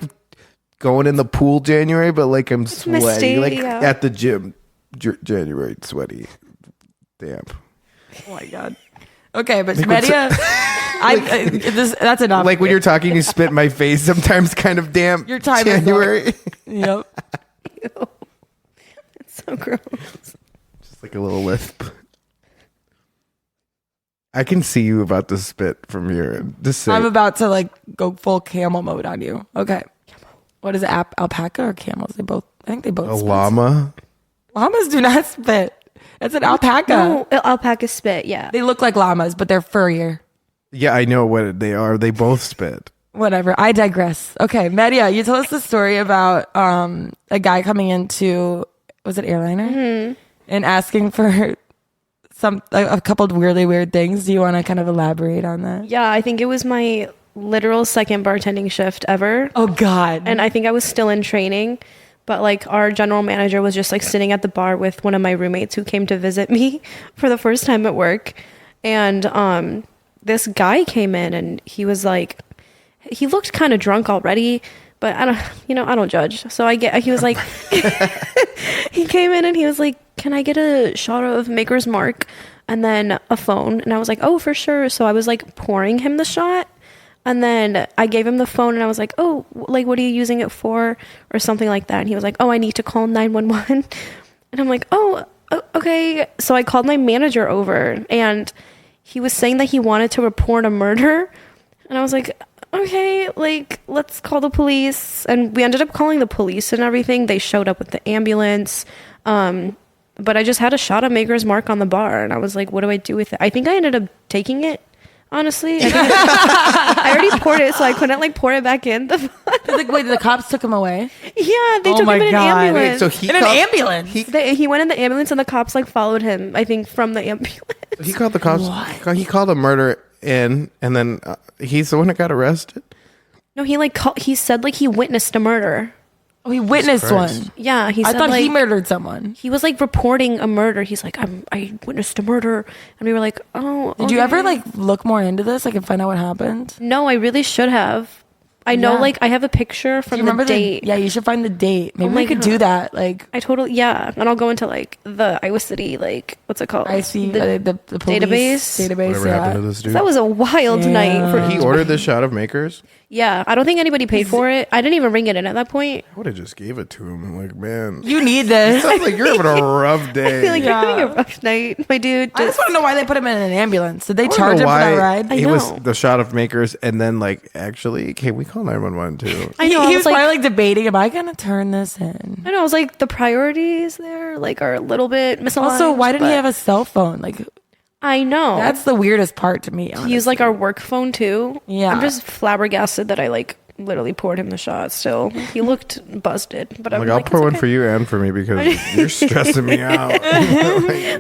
going in the pool January, but like I'm sweaty, misty, like yeah. at the gym January, sweaty, damp. Oh my god. Okay, but Media, that's enough. Like when you're talking, you spit in my face. Sometimes kind of damp. Your time is January. Yep. It's so gross. Just like a little lisp. I can see you about to spit from your. Just say. I'm about to like go full camel mode on you. Okay. What is it? Alpaca or camels? They both. I think they both. a spit. llama. Llamas do not spit. It's an alpaca. No, alpaca spit. Yeah. They look like llamas, but they're furrier. Yeah, I know what they are. They both spit. Whatever. I digress. Okay, Media, you told us the story about a guy coming into, was it airliner? And asking for a couple of really weird things. Do you want to kind of elaborate on that? Yeah, I think it was my literal second bartending shift ever. Oh God. And I think I was still in training, but like our general manager was just like sitting at the bar with one of my roommates who came to visit me for the first time at work. And this guy came in and he was like, he looked kind of drunk already, but I don't judge. So he was like, he came in and he was like, can I get a shot of Maker's Mark and then a phone? And I was like, oh, for sure. So I was like pouring him the shot. And then I gave him the phone and I was like, oh, like, what are you using it for? Or something like that. And he was like, oh, I need to call 911. And I'm like, oh, okay. So I called my manager over and he was saying that he wanted to report a murder. And I was like, okay, like, let's call the police. And we ended up calling the police and everything. They showed up with the ambulance. But I just had a shot of Maker's Mark on the bar. And I was like, what do I do with it? I think I ended up taking it Honestly, I already poured it, so I couldn't like pour it back in. Like, wait, the cops took him away? Yeah, they took him in an ambulance. Wait, so In an ambulance? He went in the ambulance, and the cops like followed him. I think from the ambulance. he called the cops. He called a murder in, and then he's the one that got arrested. No, he said like he witnessed a murder. Oh, he witnessed Christ. one. Yeah, he I said thought like, he murdered someone. he was like reporting a murder. He's like, I witnessed a murder, and we were like, oh. Did you ever like look more into this? I can find out what happened. No, I really should have. I know, Yeah. like I have a picture Do you from remember the date. Yeah, you should find the date. Maybe my we could God. do that. Like, I totally and I'll go into like the Iowa City like what's it called? I see the the police database. Whatever Yeah. happened to this dude? That was a wild Yeah. night for He ordered this shot of Makers. Yeah, I don't think anybody paid for it. I didn't even ring it in at that point. I would have just gave it to him. I'm like, man, You need this. sounds like you're having a rough I day. feel like Yeah. you're having a rough night, my dude. I just want to know why they put him in an ambulance. Did they I don't charge know him for that why ride? I It was know. the shot of Makers, and then like, actually, can we call 911 too? I know. He I was was like, probably like debating, am I going to turn this in? I know. I was like, the priorities there like are a little bit misaligned. Also, why didn't he but have a cell phone? Like, I know. that's the weirdest part to me. He used like our work phone too. Yeah. I'm just flabbergasted that I like literally poured him the shot. Still, he looked busted. But I'm Like, I'll pour it's one okay. for you and for me because you're stressing me out.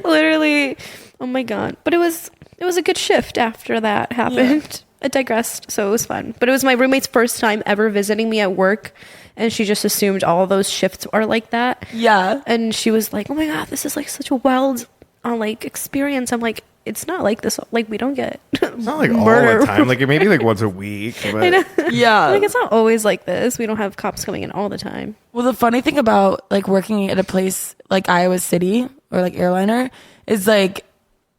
Literally, oh my god. But it was a good shift after that happened. I digressed, so it was fun. But it was my roommate's first time ever visiting me at work, and she just assumed all of those shifts are like that. Yeah. And she was like, oh my god, this is like such a wild like experience. I'm like, it's not like this. Like, we don't get It's not like all the time. Like, maybe like once a week. But Yeah. Like, it's not always like this. We don't have cops coming in all the time. Well, the funny thing about like working at a place like Iowa City or like Airliner is like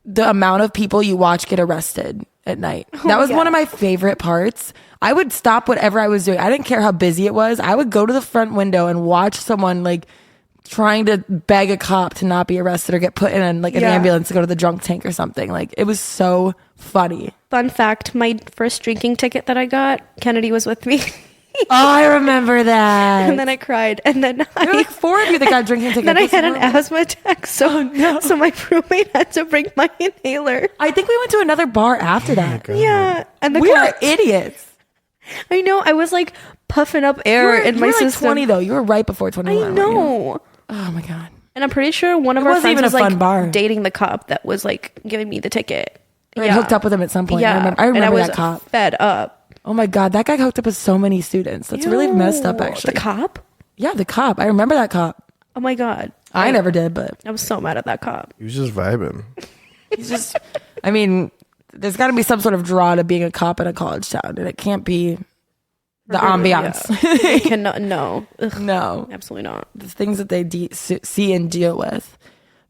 the amount of people you watch get arrested at night. That was yeah. one of my favorite parts. I would stop whatever I was doing. I didn't care how busy it was. I would go to the front window and watch someone like trying to beg a cop to not be arrested or get put in an Yeah. ambulance to go to the drunk tank or something. Like, it was so funny. Fun fact, my first drinking ticket that I got, Kennedy was with me. Oh, I remember that. And then I cried. And then There were like 4 of you that got drinking tickets. then I had an That's horrible. asthma attack. So, so my roommate had to bring my inhaler. I think we went to another bar after that. Yeah. And the We are cop- idiots. I know. I was like puffing up air in my you were like system. 20 though. You were right before 21. I weren't you? know. Oh my god. And I'm pretty sure one of It our wasn't friends even a was like fun bar. dating the cop that was like giving me the ticket. Or I hooked up with him at some point. Yeah. I remember and I was that cop. fed up. Oh my god, that guy hooked up with so many students. That's really messed up, Ew. actually. The cop? Yeah, the cop. I remember that cop. Oh my god. I never did, but I was so mad at that cop. he was just vibing. he's just. I mean, there's got to be some sort of draw to being a cop in a college town, and it can't be the ambiance. Yeah. You cannot. No. Ugh, No, absolutely not. the things that they see and deal with.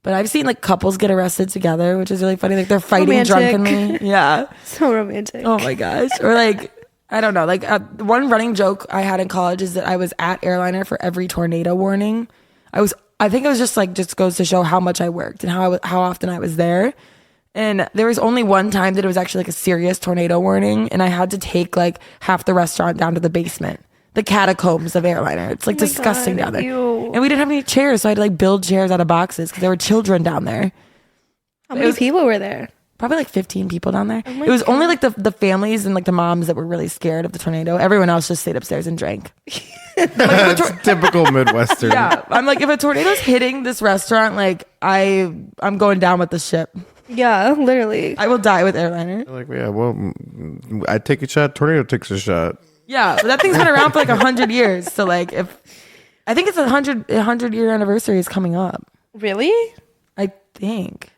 But I've seen like couples get arrested together, which is really funny. Like they're fighting Romantic. drunkenly. Yeah. So romantic. Oh my gosh. Or like, I don't know. Like one running joke I had in college is that I was at Airliner for every tornado warning. I think it was just goes to show how much I worked and how often I was there. And there was only one time that it was actually like a serious tornado warning, and I had to take like half the restaurant down to the basement, the catacombs of Airliner. It's like Oh my disgusting God, down there. ew. And we didn't have any chairs, so I had to like build chairs out of boxes because there were children down there. How many people were there? Probably like 15 people down there. my It was only like the families and like the moms that were really scared of the tornado. Everyone else just stayed upstairs and drank. It's typical Midwestern. Yeah, I'm like, if a tornado's hitting this restaurant, like I'm going down with the ship. Yeah, literally. I will die with Airliner. Like, yeah, well, I take a shot. Tornado takes a shot. Yeah, but that thing's been around for like 100 years. So like, if I think it's 100 year anniversary is coming up. Really? I think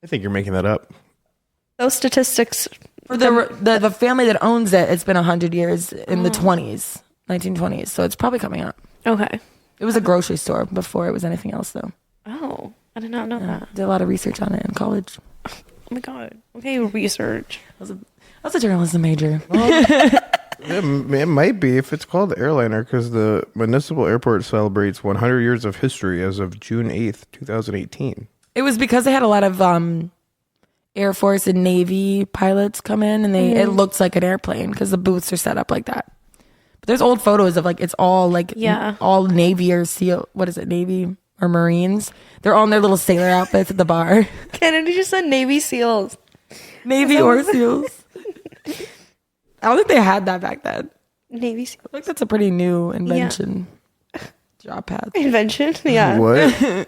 I think you're making that up. Those statistics. for the family that owns it, it's been 100 years in the 20s, 1920s. So it's probably coming up. Okay. It was a grocery store before it was anything else, though. Oh, I did not know that. Did a lot of research on it in college. Oh my god. Okay, research. I was a journalism major. It might be if it's called Airliner because the municipal airport celebrates 100 years of history as of June 8th, 2018. It was because they had a lot of Air Force and Navy pilots come in, and it looks like an airplane because the booths are set up like that. But there's old photos of like it's all like all Navy or SEAL. What is it, Navy or Marines? They're all in their little sailor outfits at the bar. Kennedy just said Navy SEALs. Navy or SEALs. I don't think they had that back then. Navy SEAL. I think that's a pretty new invention. Job path. Invention? Yeah. What?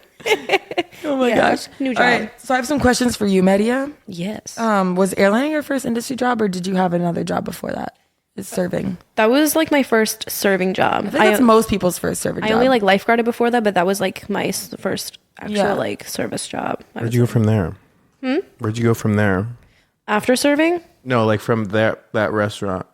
Oh my gosh. New job. All right. So I have some questions for you, Media. Yes. Was airlining your first industry job, or did you have another job before that? Is serving. That was like my first serving job. I think that's most people's first serving job. I only like lifeguarded before that, but that was like my first actual like service job. Where'd you go from there? Where'd you go from there? After serving? No, like from that restaurant.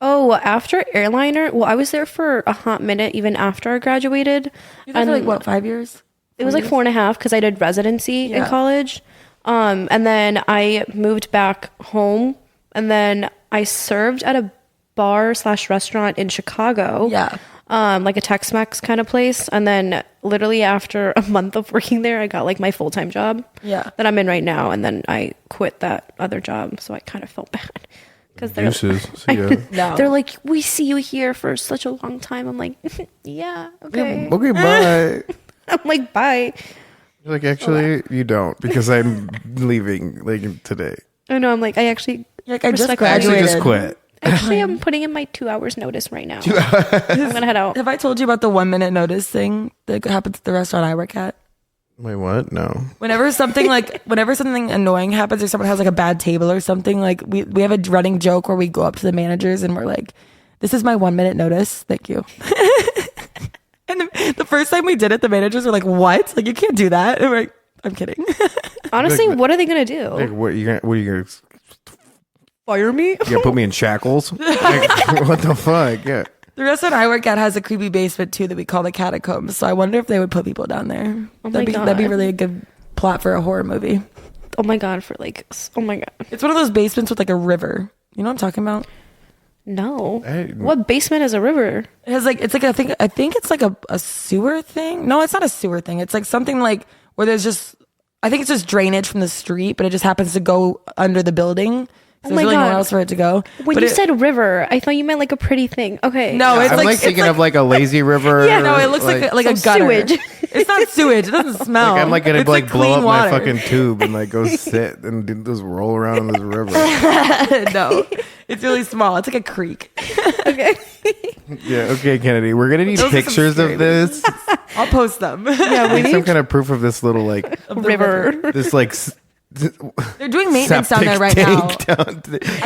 Oh, after airliner? Well, I was there for a hot minute, even after I graduated. You were there for like what, 5 years? It was like 4.5 because I did residency in college. And then I moved back home, and then I served at a bar/restaurant in Chicago. Yeah. Like a Tex-Mex kind of place. And then literally after a month of working there, I got like my full-time job that I'm in right now. And then I quit that other job. So I kind of felt bad. Because they're like, we see you here for such a long time. I'm like, yeah, okay. Okay, bye. I'm like, bye. You're like, actually, you don't, because I'm leaving like today. I know. I'm like, I actually, like, I just I graduated. actually just quit. Actually, I'm putting in my 2 hours notice right now. I'm gonna head out. Have I told you about the 1 minute notice thing that happens at the restaurant I work at? Wait, what? No. Whenever something annoying happens, or someone has like a bad table or something, like we have a running joke where we go up to the managers and we're like, "This is my 1 minute notice. Thank you." And the first time we did it, the managers were like, "What? Like you can't do that." And we're like, "I'm kidding." Honestly, what are they gonna do? Like, what are you gonna Fire me? You gonna put me in shackles? Like, what the fuck? Yeah. The restaurant I work at has a creepy basement too that we call the catacombs. So I wonder if they would put people down there. Oh that'd be really a good plot for a horror movie. Oh my god! Oh my god! It's one of those basements with like a river. You know what I'm talking about? No. What basement is a river? It has like, it's like, I think it's like a sewer thing. No, it's not a sewer thing. It's like something like where there's just, I think it's just drainage from the street, but it just happens to go under the building. So there's really nowhere else for it to go. When you said river, I thought you meant like a pretty thing. Okay. No, it's I'm like thinking of like a lazy river. Yeah, no, it looks like a gutter. Sewage. It's not sewage. It doesn't smell. Like I'm like gonna It's like blow up water. my fucking tube and like go sit and just roll around in this river. No, it's really small. It's like a creek. Okay. Yeah. Okay, Kennedy. We're gonna need pictures of this. I'll post them. Yeah, we Need some need kind of proof of this little like river. this like. They're doing maintenance down there right now.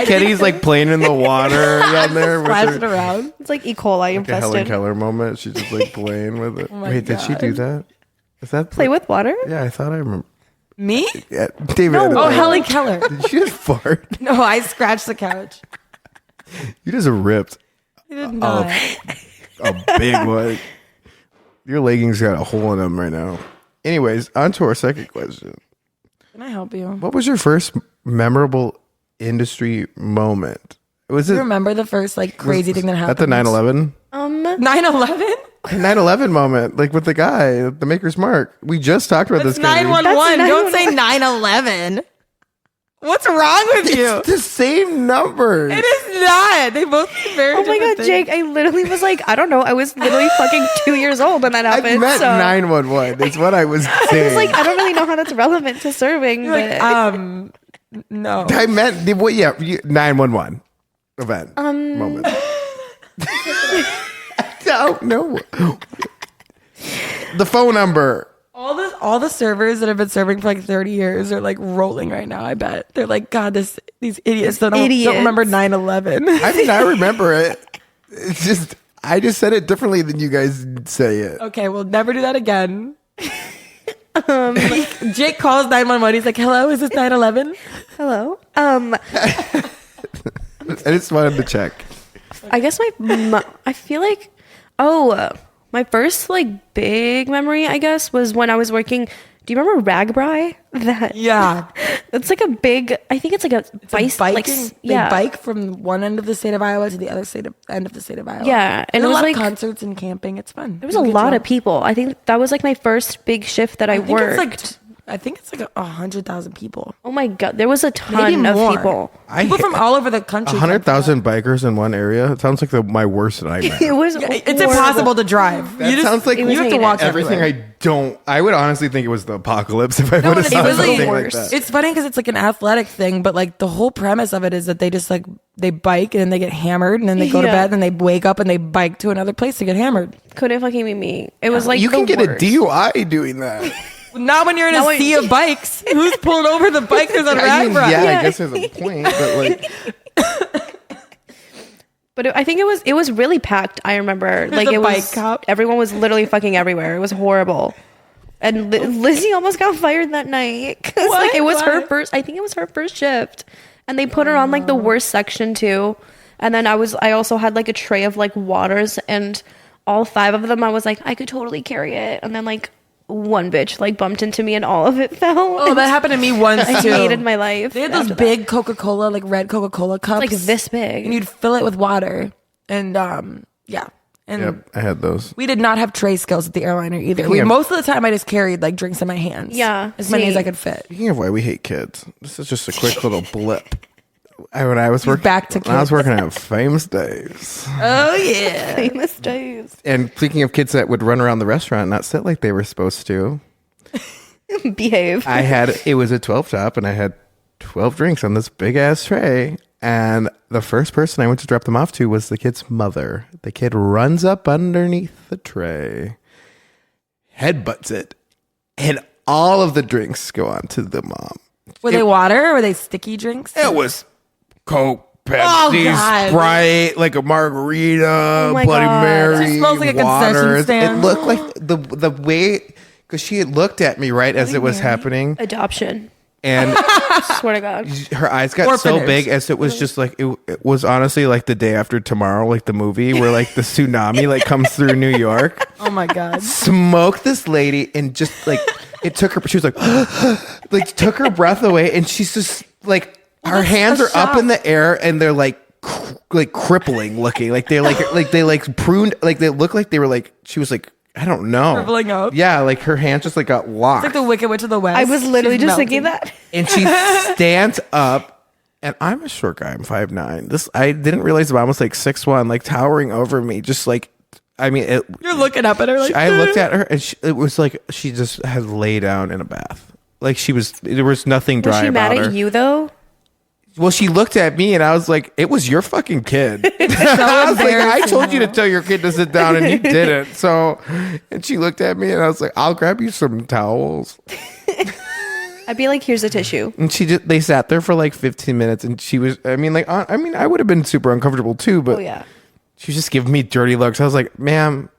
Kenny's like playing in the water down there. Splashing around. It's like E. coli Like a infested. Helen Keller moment. She's just like playing with it. my Wait, did she do God. that? Is that Play with water? Yeah, I thought I remember. Me? Yeah, David. Oh, Helen Keller. Did you just fart? No, I scratched the couch. You just ripped I did not. a big one. Your leggings got a hole in them right now. Anyways, on to our second question. Can I help you? What was your first memorable industry moment? Was Do it you remember the first like crazy thing that happened? at the 9/11? 9/11? 9/11 moment, like with the guy, the Maker's Mark. We just talked about That's this guy. 911. That's Don't say 9/11. What's wrong with you? It's the same numbers. It is not. They both mean very Oh my different god, things. Jake, I literally was like, I don't know. I was literally fucking 2 years old when that I happened. meant so 911. That's what I was I saying. was like, I don't really know how that's relevant to serving, You're but like, no. I meant the what? Yeah, 911 event moment. I don't know the phone number. All the servers that have been serving for like 30 years are like rolling right now. I bet they're like, God, these idiots don't remember 9/11. I mean, I remember it. It's just I just said it differently than you guys say it. Okay, we'll never do that again. Jake calls 911. He's like, "Hello, is this 9/11?" hello. I just wanted to check. I guess I feel like, my first like big memory, I guess, was when I was working. Do you remember Ragbri? Yeah, It's like a big. I think it's like a biking. They bike from one end of the state of Iowa to the other end of the state of Iowa. Yeah, and There's it was a lot like of concerts and camping. It's fun. there was a lot of people. I think that was like my first big shift that I worked. I think it's like 100,000 people. Oh my god, there was a Maybe ton of more. people. People from all over the country. 100,000 bikers in one area. It sounds like my worst nightmare. It was. It's horrible. impossible to drive. That sounds like you have to walk everything everywhere. I I would honestly think it was the apocalypse if I would have it's saw really something like worse. that. It's funny because it's like an athletic thing, but like the whole premise of it is that they just like they bike and then they get hammered and then they go to bed and they wake up and they bike to another place to get hammered. Couldn't fucking be me. It was like You can get worst. a DUI doing that. Not when you're in a sea of bikes. Who's pulling over the bikers on I mean, Ragbri? I guess there's a point, but like, But I think it was really packed. I remember like a it bike was cop. everyone was literally fucking everywhere. It was horrible. And Lizzie almost got fired that night because like it was her first. I think it was her first shift, and they put her on like the worst section too. And then I also had like a tray of like waters, and all 5 of them I was like I could totally carry it, and then like one bitch like bumped into me and all of it fell. Oh, that happened to me once I too. hated my life. They had those big Coca-Cola, like red Coca-Cola cups, like this big, and you'd fill it with water. And yeah, and yep, I had those. we did not have tray skills at the airliner either. Most of the time, I just carried like drinks in my hands. Yeah, as many as I could fit. Speaking of why we hate kids, this is just a quick little blip. When I was working, Back to when I was kids. working at Famous Days. Oh yeah. famous days. And speaking of kids that would run around the restaurant and not sit like they were supposed to, Behave. it was a 12 top and I had 12 drinks on this big ass tray. And the first person I went to drop them off to was the kid's mother. The kid runs up underneath the tray, headbutts it, and all of the drinks go on to the mom. Were they water or were they sticky drinks? It was Coke, Oh, Pepsi, God. Sprite, like a margarita, my Bloody God. Mary, It smells like a water. concession stand. It looked like the way, because she had looked at me right as it was happening, Adoption. and Swear to God. her eyes got so Orphanage. big as it was just like it was honestly like the day after tomorrow, like the movie where like the tsunami like comes through New York. Oh my god. Smoked this lady and just like it took her. She was like took her breath away, and she's just like her that's hands a are up shock. in the air and they're like crippling looking, like they're like they pruned, like they look like they were like she was like. I don't know. Shriveling up? Yeah, like her hand just like got locked. It's like the Wicked Witch of the West. I was literally She's just melting. thinking that. And she stands up, and I'm a short guy. I'm 5'9". This I didn't realize the mom was like 6'1", like towering over me. Just like, I mean, You're looking up at her like I looked at her, and it was like she just had lay down in a bath. Like there was nothing dry Was she about mad her. at you though? Well, she looked at me, and I was like, "It was your fucking kid." I was like, "I told you to tell your kid to sit down, and you didn't." So, and she looked at me, and I was like, "I'll grab you some towels." I'd be like, here's a tissue. And they sat there for like 15 minutes, and she was, I mean, I would have been super uncomfortable too, but Oh yeah. she was just giving me dirty looks. I was like, ma'am,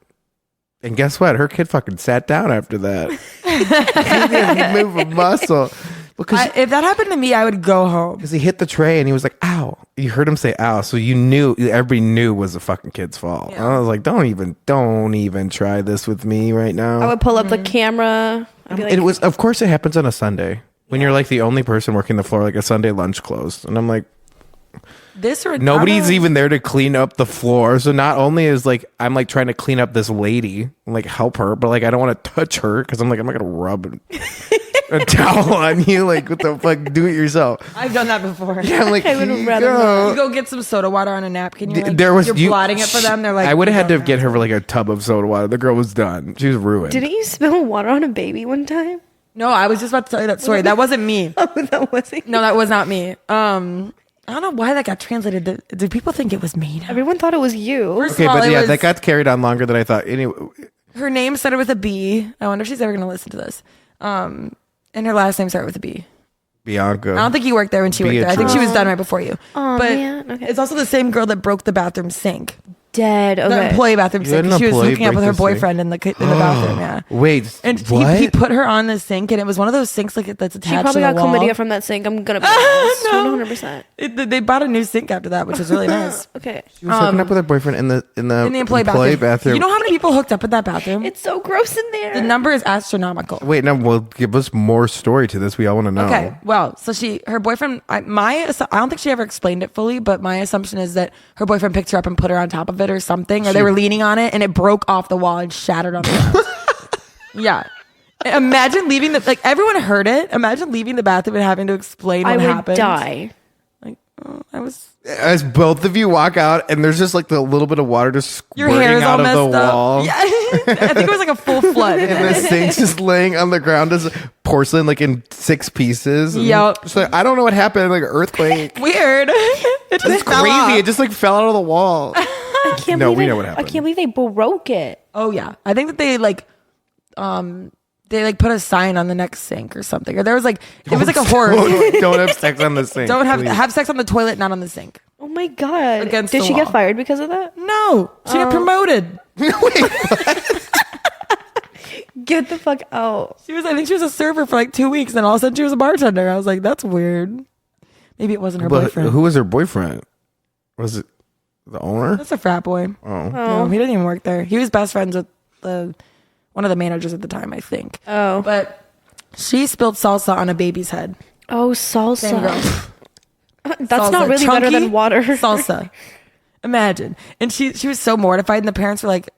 and guess what? Her kid fucking sat down after that. He didn't move a muscle. Because if that happened to me, I would go home. he hit the tray and he was like, ow. You heard him say ow. So everybody knew it was the fucking kid's fault. Yeah. And I was like, don't even try this with me right now. I would pull up the camera. I'd be like, Of course it happens on a Sunday when you're like the only person working the floor, like a Sunday lunch closed. And I'm like, This or nobody's even there to clean up the floor. So not only is like I'm like trying to clean up this lady, like help her, but like I don't want to touch her because I'm like I'm not gonna rub a towel on you. Like what the fuck? Do it yourself. I've done that before. Yeah, I'm like I would here you rather go. You go get some soda water on a napkin. You're like, There was you're blotting it for them. They're like, I would have had "We to don't get know." her like a tub of soda water. The girl was done. She was ruined. didn't you spill water on a baby one time? No, I was just about to tell you that story. That wasn't me. Oh, that wasn't. No, that was not me. I don't know why that got translated. Did people think it was me? Now? Everyone thought it was you. First Okay, of all, but it yeah, was- that got carried on longer than I thought. Anyway, her name started with a B. I wonder if she's ever going to listen to this. And her last name started with a B. Bianca. I don't think you worked there when she worked there. I think she was done right before you. Aw, but man. Okay. it's also the same girl that broke the bathroom sink. Dead. The Okay. employee bathroom You sink. had an She was employee hooking up break with her the sink? boyfriend in the bathroom. Yeah. Wait, And what? he put her on the sink, and it was one of those sinks like that's attached She probably to the got wall. chlamydia from that sink. I'm gonna be honest. No. 100%. They bought a new sink after that, which was really nice. Okay. She was hooking up with her boyfriend in the In the employee bathroom. You know how many people hooked up in that bathroom? It's so gross in there. The number is astronomical. Wait, no. Well, give us more story to this. We all want to know. Okay, well, so her boyfriend. I don't think she ever explained it fully, but my assumption is that her boyfriend picked her up and put her on top of it or something, or they were leaning on it and it broke off the wall and shattered on the ground. Yeah. Imagine leaving everyone heard it. Imagine leaving the bathroom and having to explain what I would happened. die. Like, I was. As both of you walk out, and there's just like the little bit of water just Your squirting hair is all out of messed the up. wall. Yeah, I think it was like a full flood. And the sink's just laying on the ground as porcelain, like in 6 pieces. And Yep. So I don't know what happened, like an earthquake. Weird. It just It's fell crazy. off. It just like fell out of the wall. I can't No, believe we it- know what happened. I can't believe they broke it. Oh yeah, I think that they put a sign on the next sink or something, or there was like it was like a horror. Don't have sex on the sink. Don't please. have sex on the toilet, not on the sink. Oh my god! Against Did the she wall. get fired because of that? No, she got promoted. Get the fuck out! I think she was a server for like 2 weeks, and all of a sudden she was a bartender. I was like, that's weird. Maybe it wasn't her But boyfriend. who was her boyfriend? Was it the owner? That's a frat boy. Oh. No, he didn't even work there. He was best friends with one of the managers at the time, I think. Oh, But she spilled salsa on a baby's head. oh, Same salsa. girl. That's Salsa. not really better Chunky than water. salsa. Imagine. And she was so mortified, and the parents were like,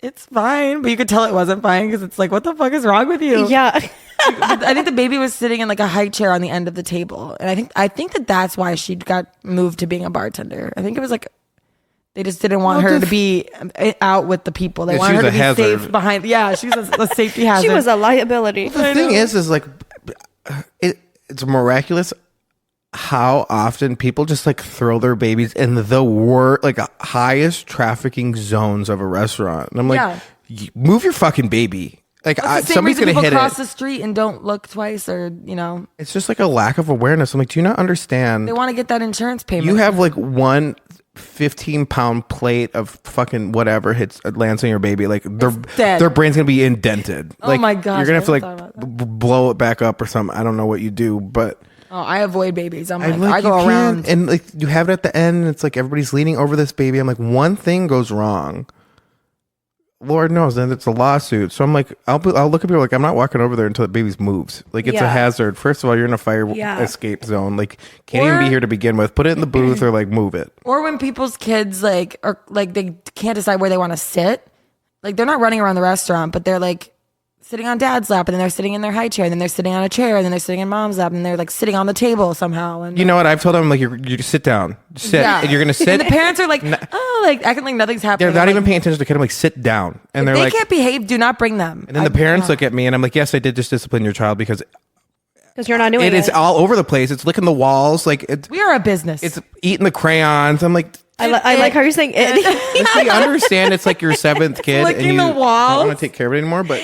it's fine. But you could tell it wasn't fine because it's like, what the fuck is wrong with you? Yeah. I think the baby was sitting in like a high chair on the end of the table. And I think that's why she got moved to being a bartender. I think it was like they just didn't want her to be out with the people. They Yeah, wanted she her was to be a hazard. safe behind. Yeah, she's a safety hazard. She was a liability. The thing is like it's miraculous how often people just like throw their babies in the like highest trafficking zones of a restaurant. And I'm like, Yeah. Move your fucking baby. Like That's the same somebody's reason gonna people hit cross it. the street and don't look twice, or It's just like a lack of awareness. I'm like, do you not understand? they want to get that insurance payment. You have like one 15-pound plate of fucking whatever lands on your baby. Like dead. their brain's gonna be indented. Oh like, my gosh, you're gonna have to I like haven't thought about blow it back up or something. I don't know what you do, but Oh, I avoid babies. I you go can't- around. and like you have it at the end. And it's like everybody's leaning over this baby. I'm like, one thing goes wrong, Lord knows, then it's a lawsuit. So I'm like, I'll look at people like, I'm not walking over there until the baby moves. Like it's a Yeah. hazard. First of all, you're in a fire Yeah. escape zone. Like can't even be here to begin with. Put it in the booth or like move it. Or when people's kids they can't decide where they want to sit. Like they're not running around the restaurant, but they're like sitting on dad's lap, and then they're sitting in their high chair, and then they're sitting on a chair, and then they're sitting in mom's lap, and they're like sitting on the table somehow. And You know what? I've told them like you just sit down, sit, and you're gonna sit. And the parents are like, acting like nothing's happening. They're not I'm even like, paying attention to the kid. I'm like, sit down, and they're they like, can't behave. Do not bring them. and then the parents look at me, and I'm like, yes, I did just discipline your child because Because you're not doing it it. is all over the place. It's licking the walls, like We are a business. it's eating the crayons. I'm like. I like how you're saying it. Does he understand it's like your 7th kid licking and you the walls. don't want to take care of it anymore? But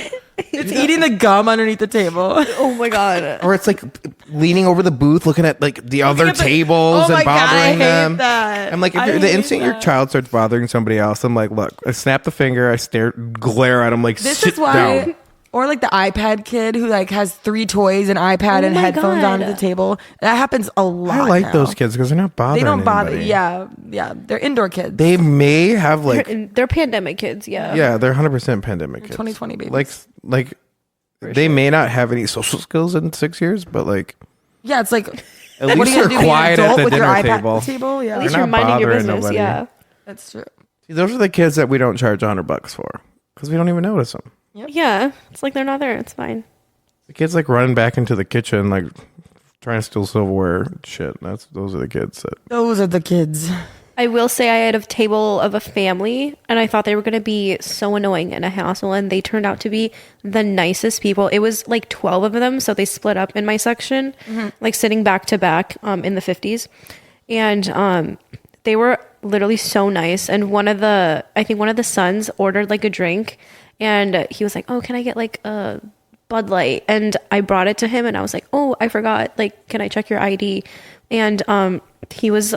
It's eating the gum underneath the table. Oh my god. or it's like leaning over the booth, looking at like the other at the- tables Oh my and God, I bothering hate them. that. I'm like, I the hate instant your that. child starts bothering somebody else, I'm like, look, I snap the finger, I glare at him, like, This sit is why, down. or like the iPad kid who like has 3 toys, an iPad, Oh and my headphones God. on the table. That happens a lot. I like now. those kids because they're not bothering. They don't bother. anybody. Yeah, they're indoor kids. They may have like, They're pandemic kids, yeah. yeah, they're 100% pandemic kids. 2020 babies. Like they may not have any social skills in 6 years, but like Yeah, it's like at what least are you they're gonna do, be an quiet at adult the with your dinner iPad table. table? Yeah, At least They're you're not minding your bothering business, nobody. yeah. that's true. See, those are the kids that we don't charge $100 for because we don't even notice them. Yeah. It's like they're not there. It's fine. The kids like running back into the kitchen, like trying to steal silverware. Shit, those are the kids that. Those are the kids. I will say I had a table of a family and I thought they were going to be so annoying and a hassle, and they turned out to be the nicest people. It was like 12 of them, so they split up in my section, like sitting back to back in the 50s. And they were literally so nice. And I think one of the sons ordered like a drink, and he was like, "Oh, can I get like a Bud Light?" And I brought it to him and I was like, "Oh, I forgot. Like, can I check your ID?" And he was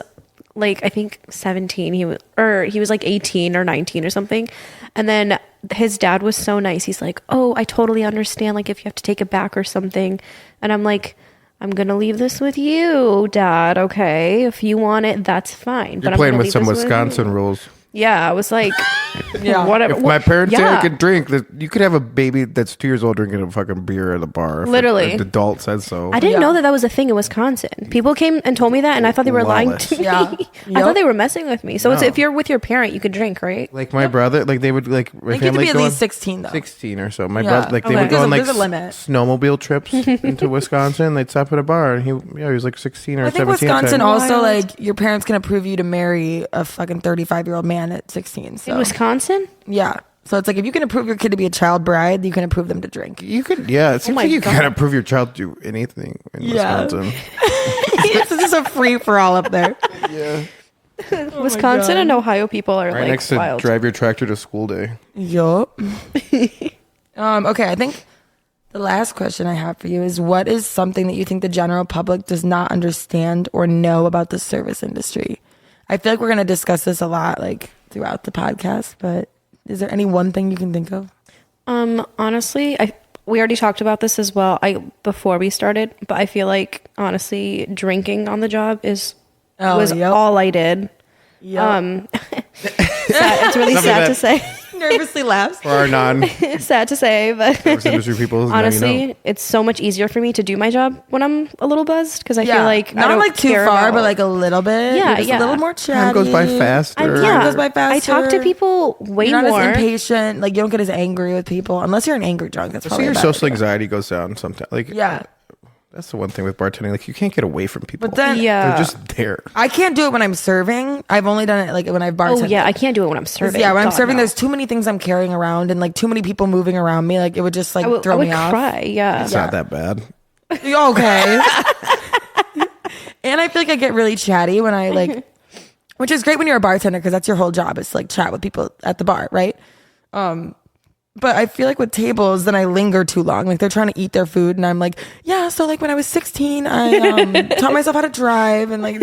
like, I think 17. He was like 18 or 19 or something. And then his dad was so nice. He's like, "Oh, I totally understand. Like, if you have to take it back or something." And I'm like, "I'm gonna leave this with you, Dad. Okay, if you want it, that's fine." You're I'm playing gonna with leave some this you." Wisconsin rules. Yeah, I was like, Yeah. Whatever. If my parents say yeah. I could drink, you could have a baby that's 2 years old drinking a fucking beer at a bar. If Literally. an adult says so. I didn't Yeah. know that was a thing in Wisconsin. People came and told me that, and I thought they were lying to me. Yeah. I Yep. thought they were messing with me. So it's No. if you're with your parent, you could drink, right? Like my brother, like they would like. I think you have to be at least 16 though. 16 or so. My Yeah. brother, like they Okay. would go on like There's a limit. snowmobile trips into Wisconsin. They'd stop at a bar, and he was like 16 or I think 17. at the Wisconsin time. also Wild. like your parents can approve you to marry a fucking 35-year-old man at 16. So In Wisconsin? yeah. So it's like if you can approve your kid to be a child bride, you can approve them to drink. You could, yeah. It seems my like you God. gotta prove your child to do anything in Yeah. Wisconsin. It's just a free for all up there. Yeah. Wisconsin God. and Ohio people are Right like next to wild. drive your tractor to school day. Yup. Okay, I think the last question I have for you is what is something that you think the general public does not understand or know about the service industry? I feel like we're going to discuss this a lot like throughout the podcast, but is there any one thing you can think of? Honestly, we already talked about this as well. Before we started, but I feel like honestly, drinking on the job was yep. all I did. Yep. It's really sad to say. Nervously laughs. For our Sad to say, but service industry people, now honestly, you know. it's so much easier for me to do my job when I'm a little buzzed because I feel like not I don't like too care far, about- but like a little bit. Yeah, You're just yeah. a little more chatty. Time goes by faster. yeah, goes by I talk to faster. people way You're not more. as impatient. Like you don't get as angry with people unless you're an angry drunk. That's So probably your a bad social idea. anxiety goes down sometimes. Like Yeah, that's the one thing with bartending. Like you can't get away from people. but then Yeah. they're just there. I can't do it when I'm serving. I've only done it like when I've bartended. Oh yeah, I can't do it when I'm serving. Yeah, when I'm God, serving, no. there's too many things I'm carrying around and like too many people moving around me. Like it would just like I throw would me off. cry. Yeah. It's not that bad. Okay. And I feel like I get really chatty when I like, which is great when you're a bartender because that's your whole job is to like chat with people at the bar, right? But I feel like with tables, then I linger too long. Like they're trying to eat their food, and I'm like, yeah. So like when I was 16, I taught myself how to drive, and like,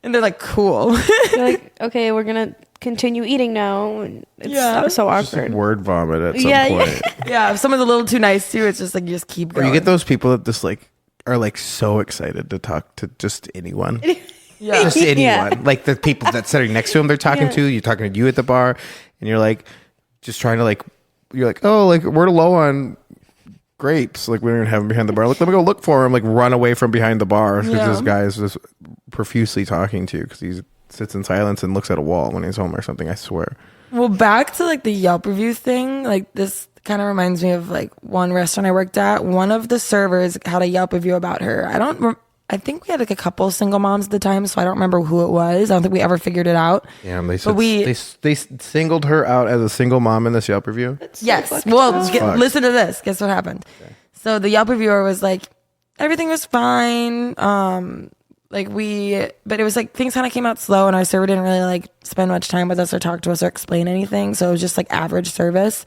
and they're like, cool. You're like, okay, we're gonna continue eating now. And it's Yeah. so Just awkward. word vomit at some Yeah, point. Yeah, if someone's a little too nice to you, it's just like you just keep Or going. you get those people that just like are like so excited to talk to just anyone. yeah. Just anyone. Yeah. Like the people that's sitting next to them, they're talking Yeah. to. You're talking to you at the bar, and you're like, just trying to like, you're like, oh, like we're low on grapes. Like we don't have them behind the bar. Like let me go look for them. Like run away from behind the bar because Yeah. this guy is just profusely talking to you because he sits in silence and looks at a wall when he's home or something. I swear. Well, back to like the Yelp review thing, like this kind of reminds me of like one restaurant I worked at. One of the servers had a Yelp review about her. I think we had like a couple single moms at the time, so I don't remember who it was. I don't think we ever figured it out. Yeah, they But we- they singled her out as a single mom in this Yelp review. Yes. fucked Well, up. Fucked. listen to this. Guess what happened? So the Yelp reviewer was like, everything was fine. But it was like things kind of came out slow, and our server didn't really like spend much time with us or talk to us or explain anything. So it was just like average service.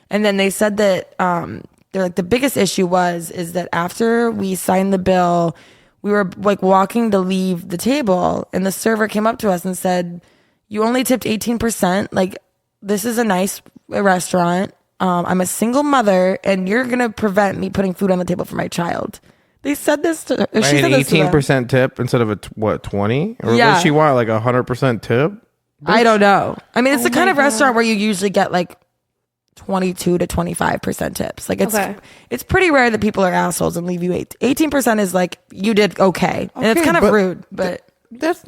And then they said that they're like the biggest issue is that after we signed the bill, we were like walking to leave the table, and the server came up to us and said, "You only tipped 18%. Like this is a nice restaurant. I'm a single mother, and you're gonna prevent me putting food on the table for my child." They said this to her. She Right, said an this to them. 18% tip instead of a 20? Or what Yeah. does she want? Like 100% tip? I don't know. I mean, it's the kind my of restaurant where you usually get like 22 to 25% tips. Like Okay. it's pretty rare that people are assholes and leave you 18% is like you did okay. And it's Okay, kind of but rude, but That's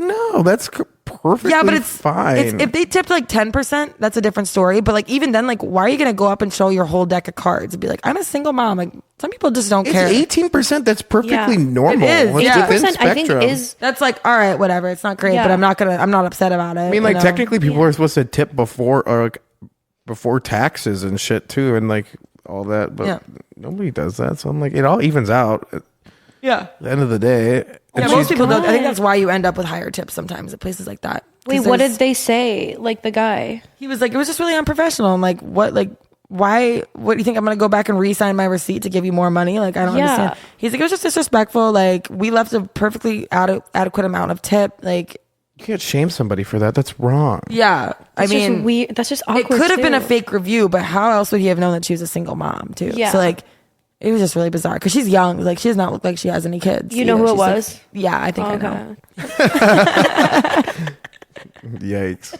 perfectly yeah, but fine. it's if they tipped like 10%, that's a different story. But like even then, like why are you gonna go up and show your whole deck of cards and be like, I'm a single mom? Like some people just don't care. 18%. That's perfectly Yeah. normal. It is, It's yeah. within 18% I think spectrum. is That's like all right, whatever. It's not great, Yeah. but I'm not upset about it. I mean, like technically, people are supposed to tip before or like before taxes and shit too, and like all that. But Yeah. nobody does that. So I'm like, it all evens out at yeah. the end of the day. Yeah, And most she's- people don't. I think that's why you end up with higher tips sometimes at places like that. 'Cause wait. What there's- did they say? Like the guy. He was like, it was just really unprofessional. I'm like, what? Like, why? What do you think? I'm gonna go back and re-sign my receipt to give you more money? Like, I don't Yeah. understand. He's like, it was just disrespectful. Like, we left a perfectly adequate amount of tip. Like, You can't shame somebody for that. That's wrong. yeah. That's I mean, just weird. That's just awkward. it could have been a too. fake review, but how else would he have known that she was a single mom too? Yeah. So like, it was just really bizarre because she's young. Like, she does not look like she has any kids. You know who it She's like- was? yeah, I think I Okay. know. Yikes.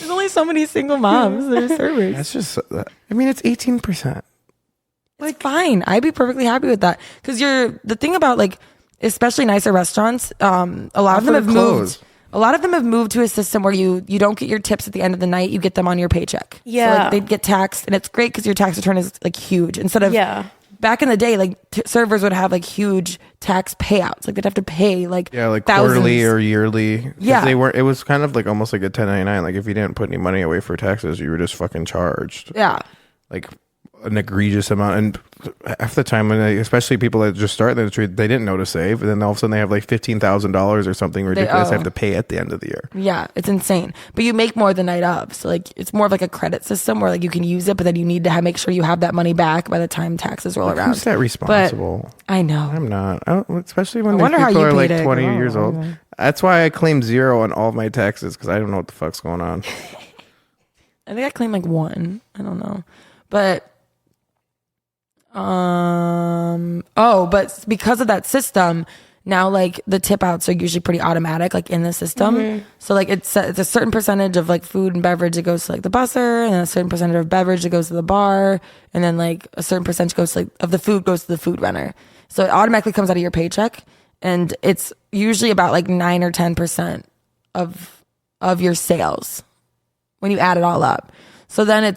There's only so many single moms that are servers. That's just, I mean, it's 18%. Like, fine. I'd be perfectly happy with that. Because the thing about like, especially nicer restaurants, a lot of them have moved. A lot of them have moved to a system where you don't get your tips at the end of the night. You get them on your paycheck. Yeah. So like they get taxed, and it's great because your tax return is like huge. Instead of back in the day, like servers would have like huge tax payouts. Like they'd have to pay like like thousands. quarterly or yearly. Yeah. They weren't. It was kind of like almost like a 1099. Like if you didn't put any money away for taxes, you were just fucking charged. Yeah. Like an egregious amount, and half the time when especially people that just start in the industry, they didn't know to save, and then all of a sudden they have like $15,000 or something ridiculous they have to pay at the end of the year. Yeah, it's insane. But you make more the night of, so like it's more of like a credit system where like you can use it, but then you need to make sure you have that money back by the time taxes roll around. Who's that responsible? But I know. I'm not. Especially when these people are like 20 it. years old. That's why I claim 0 on all of my taxes, because I don't know what the fuck's going on. I think I claimed like 1. I don't know, but. But because of that system, now like the tip outs are usually pretty automatic, like in the system. So like it's a certain percentage of like food and beverage that goes to like the busser, and then a certain percentage of beverage that goes to the bar, and then like a certain percentage goes to like of the food goes to the food runner. So it automatically comes out of your paycheck, and it's usually about like 9 or 10% of your sales when you add it all up. So then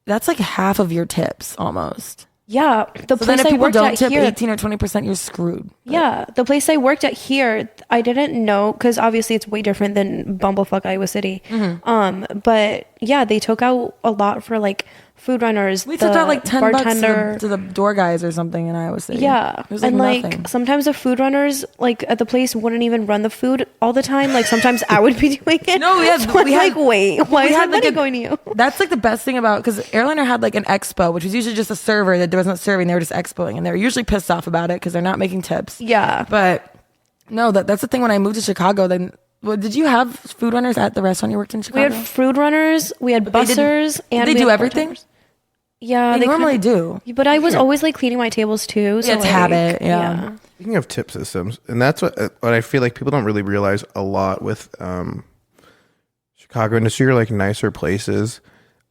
that's like half of your tips almost. Yeah, the place I worked at here, 18 or 20%, you're screwed. Yeah, the place I worked at here, I didn't know, because obviously it's way different than Bumblefuck Iowa City. But yeah, they took out a lot for like food runners. We took out like $10 to the door guys or something in Iowa City. Yeah, like and like nothing. sometimes the food runners like at the place wouldn't even run the food all the time. Like sometimes I would be doing it. No, yeah, so we had like, wait, why is that money going to you? That's like the best thing about, because Airliner had like an expo, which was usually just a server that wasn't serving. They were just expoing, and they were usually pissed off about it because they're not making tips. Yeah, but no, that's the thing. When I moved to Chicago, then. Well, did you have food runners at the restaurant you worked in Chicago? We had food runners, we had bussers, and they do everything. Yeah, they normally do. But I was always like cleaning my tables too. So it's like, habit. Yeah. Speaking of tip systems, and that's what I feel like people don't really realize a lot with Chicago industry or like nicer places.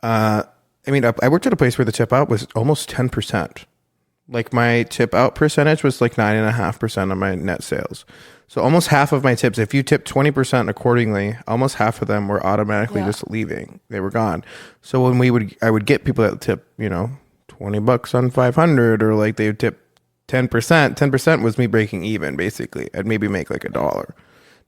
I mean, I worked at a place where the tip out was almost 10%. Like my tip out percentage was like 9.5% of my net sales. So almost half of my tips, if you tip 20% accordingly, almost half of them were automatically just leaving. They were gone. So when I would get people that tip, $20 on 500, or like they would tip 10%. 10% was me breaking even, basically. I'd maybe make like $1.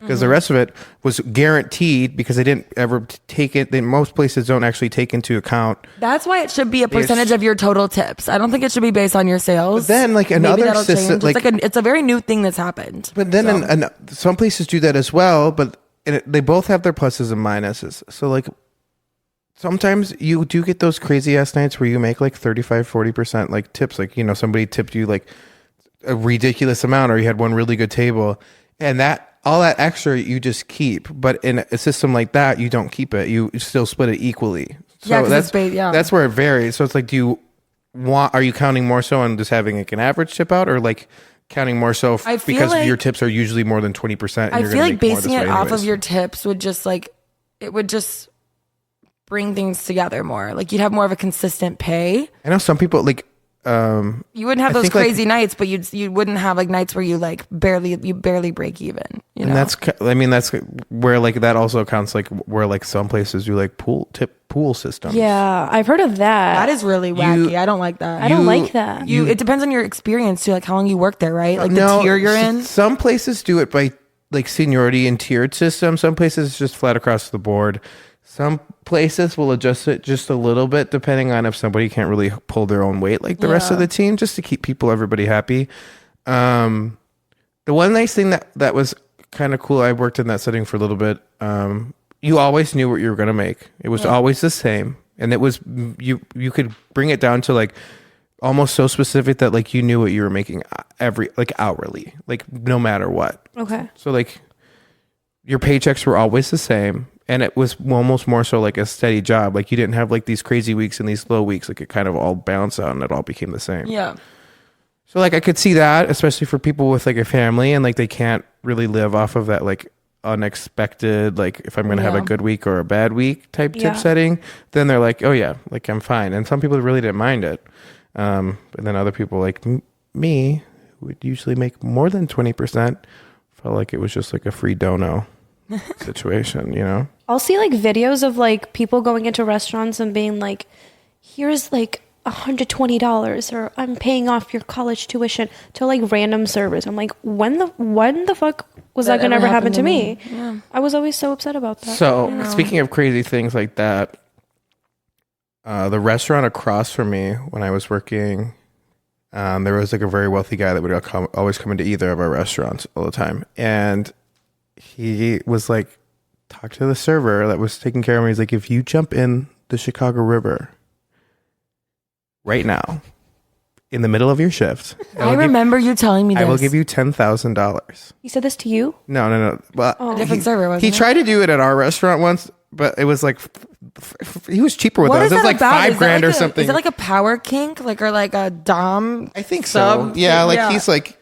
Because the rest of it was guaranteed, because I didn't ever take it. Most places don't actually take into account. That's why it should be a percentage of your total tips. I don't think it should be based on your sales. But then, like another system, it's a very new thing that's happened. But then, some places do that as well. But they both have their pluses and minuses. So, like, sometimes you do get those crazy ass nights where you make like 35-40% like tips. Like, somebody tipped you like a ridiculous amount, or you had one really good table, and all that extra you just keep. But in a system like that, you don't keep it. You still split it equally. So that's where it varies. So it's like, are you counting more so on just having like an average tip out, or like counting more so because your tips are usually more than 20%? I feel like basing it off of your tips would just bring things together more. Like you'd have more of a consistent pay. I know some people like, you wouldn't have those crazy nights, but you wouldn't have like nights where you like barely break even. And that's where like that also counts, like where like some places do like pool systems. Yeah, I've heard of that. That is really wacky. I don't like that. I don't like that. It depends on your experience too, like how long you work there, right? Like the tier you're in. Some places do it by like seniority and tiered system. Some places it's just flat across the board. Some places will adjust it just a little bit depending on if somebody can't really pull their own weight like the rest of the team, just to keep everybody happy. The one nice thing that was kind of cool, I worked in that setting for a little bit. You always knew what you were going to make. It was always the same. And it was, you could bring it down to like almost so specific that like you knew what you were making hourly, like no matter what. Okay. So like your paychecks were always the same. And it was almost more so like a steady job. Like you didn't have like these crazy weeks and these slow weeks. Like it kind of all balanced out and it all became the same. Yeah. So like I could see that, especially for people with like a family and like they can't really live off of that like unexpected, like if I'm going to have a Yeah. good week or a bad week type Yeah. tip setting, then they're like, oh yeah, like I'm fine. And some people really didn't mind it. But then other people like me, who would usually make more than 20%, felt like it was just like a free dono situation, you know? I'll see like videos of like people going into restaurants and being like, here's like $120 or I'm paying off your college tuition to like random servers. I'm like, when the fuck was that gonna ever happen to me? Yeah. I was always so upset about that. So speaking of crazy things like that, the restaurant across from me when I was working, there was like a very wealthy guy that would always come into either of our restaurants all the time. And he was like, talk to the server that was taking care of me. He's like, if you jump in the Chicago River right now, in the middle of your shift, I remember you telling me this. I will give you $10,000. He said this to you? No. Well, a different server, wasn't he it? tried to do it at our restaurant once, but it was like he was cheaper with What us. is It was that like about? Is that $5,000 or like something. Is it like a power kink, like or like a dom? I think sub? so. Yeah, like Yeah. he's like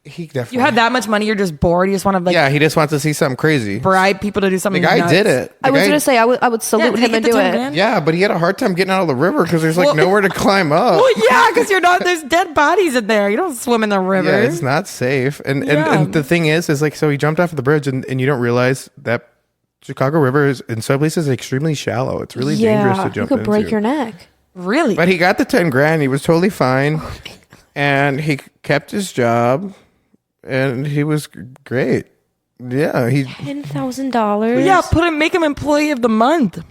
he definitely. You have that much money, you're just bored. You just want to like Yeah, he just wants to see something crazy. bribe people to do The something. guy nuts. did it. I The was guy- gonna say I would salute did he him get and the do 10 it. grand? Yeah, but he had a hard time getting out of the river because there's like nowhere to climb up. Well, yeah, because you're not. There's dead bodies in there. You don't swim in the river. Yeah, it's not safe. And Yeah. and the thing is like, so he jumped off the bridge and you don't realize that Chicago River is in some places extremely shallow. It's really dangerous to you jump could break into. your neck. Really? But he got the 10 grand. He was totally fine. And he kept his job and he was great. Yeah, he $10,000. yeah, make him employee of the month.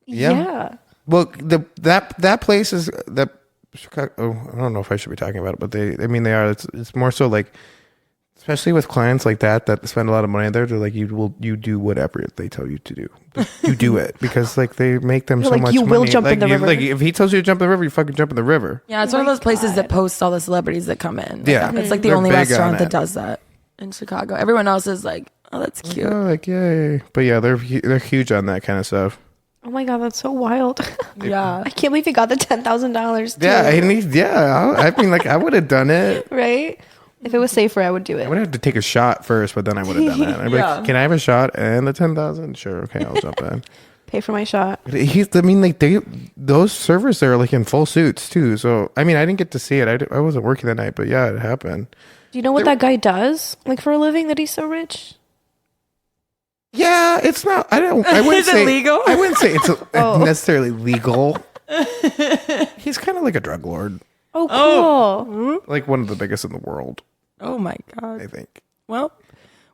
Yeah. well that place is that Chicago. Oh, I don't know if I should be talking about it, but they are. It's more so like, especially with clients like that spend a lot of money there. They're like, you do whatever they tell you to do. You do it because like they make them They're so like, much you will money. jump in Like, the river. Like if he tells you to jump in the river, you fucking jump in the river. Yeah, it's one of those places that posts all the celebrities that come in. Like, Yeah. it's like the They're only big on restaurant it. that does that in Chicago. Everyone else is like, oh, that's cute. Oh, like yay! But yeah, they're huge on that kind of stuff. Oh my god, that's so wild. Yeah. I can't believe he got the $10,000 too. Yeah, I mean, like I would have done it. Right? If it was safer, I would do I it. would have to take a shot first, but then I would have done that. I'd be Yeah. like, can I have a shot and the 10,000? Sure, okay, I'll jump in. Pay for my shot. I mean, like those servers there are like in full suits too. So I mean, I didn't get to see it. I wasn't working that night, but yeah, it happened. Do you know what that guy does? Like for a living that he's so rich? Yeah, it's not. I wouldn't Is it say legal? I wouldn't say it's Oh. necessarily legal. He's kind of like a drug lord, Oh, cool. like one of the biggest in the world, Oh my I god. think. Well,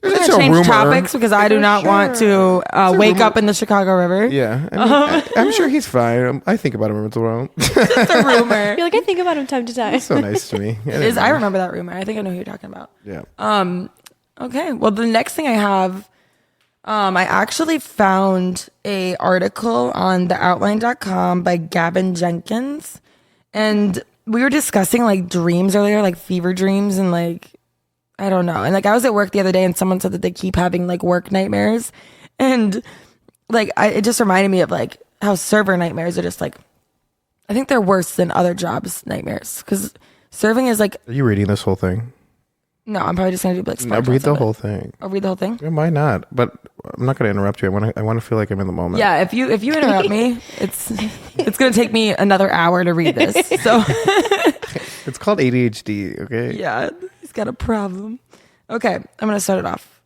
we're It's gonna a change rumor. topics because I do not want to wake rumor. up in the Chicago River. Yeah, I mean, I'm sure he's fine. I think about him once in a while. It's a rumor. I feel like I think about him time to time. So nice to me. I remember that rumor. I think I know who you're talking about. Yeah. Okay. Well, the next thing I have, I actually found a article on theoutline.com by Gavin Jenkins. And we were discussing like dreams earlier, like fever dreams and like, I don't know. And like I was at work the other day and someone said that they keep having like work nightmares. And like, it just reminded me of like how server nightmares are just like, I think they're worse than other jobs nightmares. Because serving is like, Are you reading this whole thing? no, I'm probably just going to do like No, smart read the of it. whole thing. I'll read the whole thing. Yeah, why not? But I'm not going to interrupt you. I want to feel like I'm in the moment. Yeah, if you interrupt me, it's going to take me another hour to read this. So It's called ADHD, okay? yeah, he's got a problem. Okay, I'm going to start it off.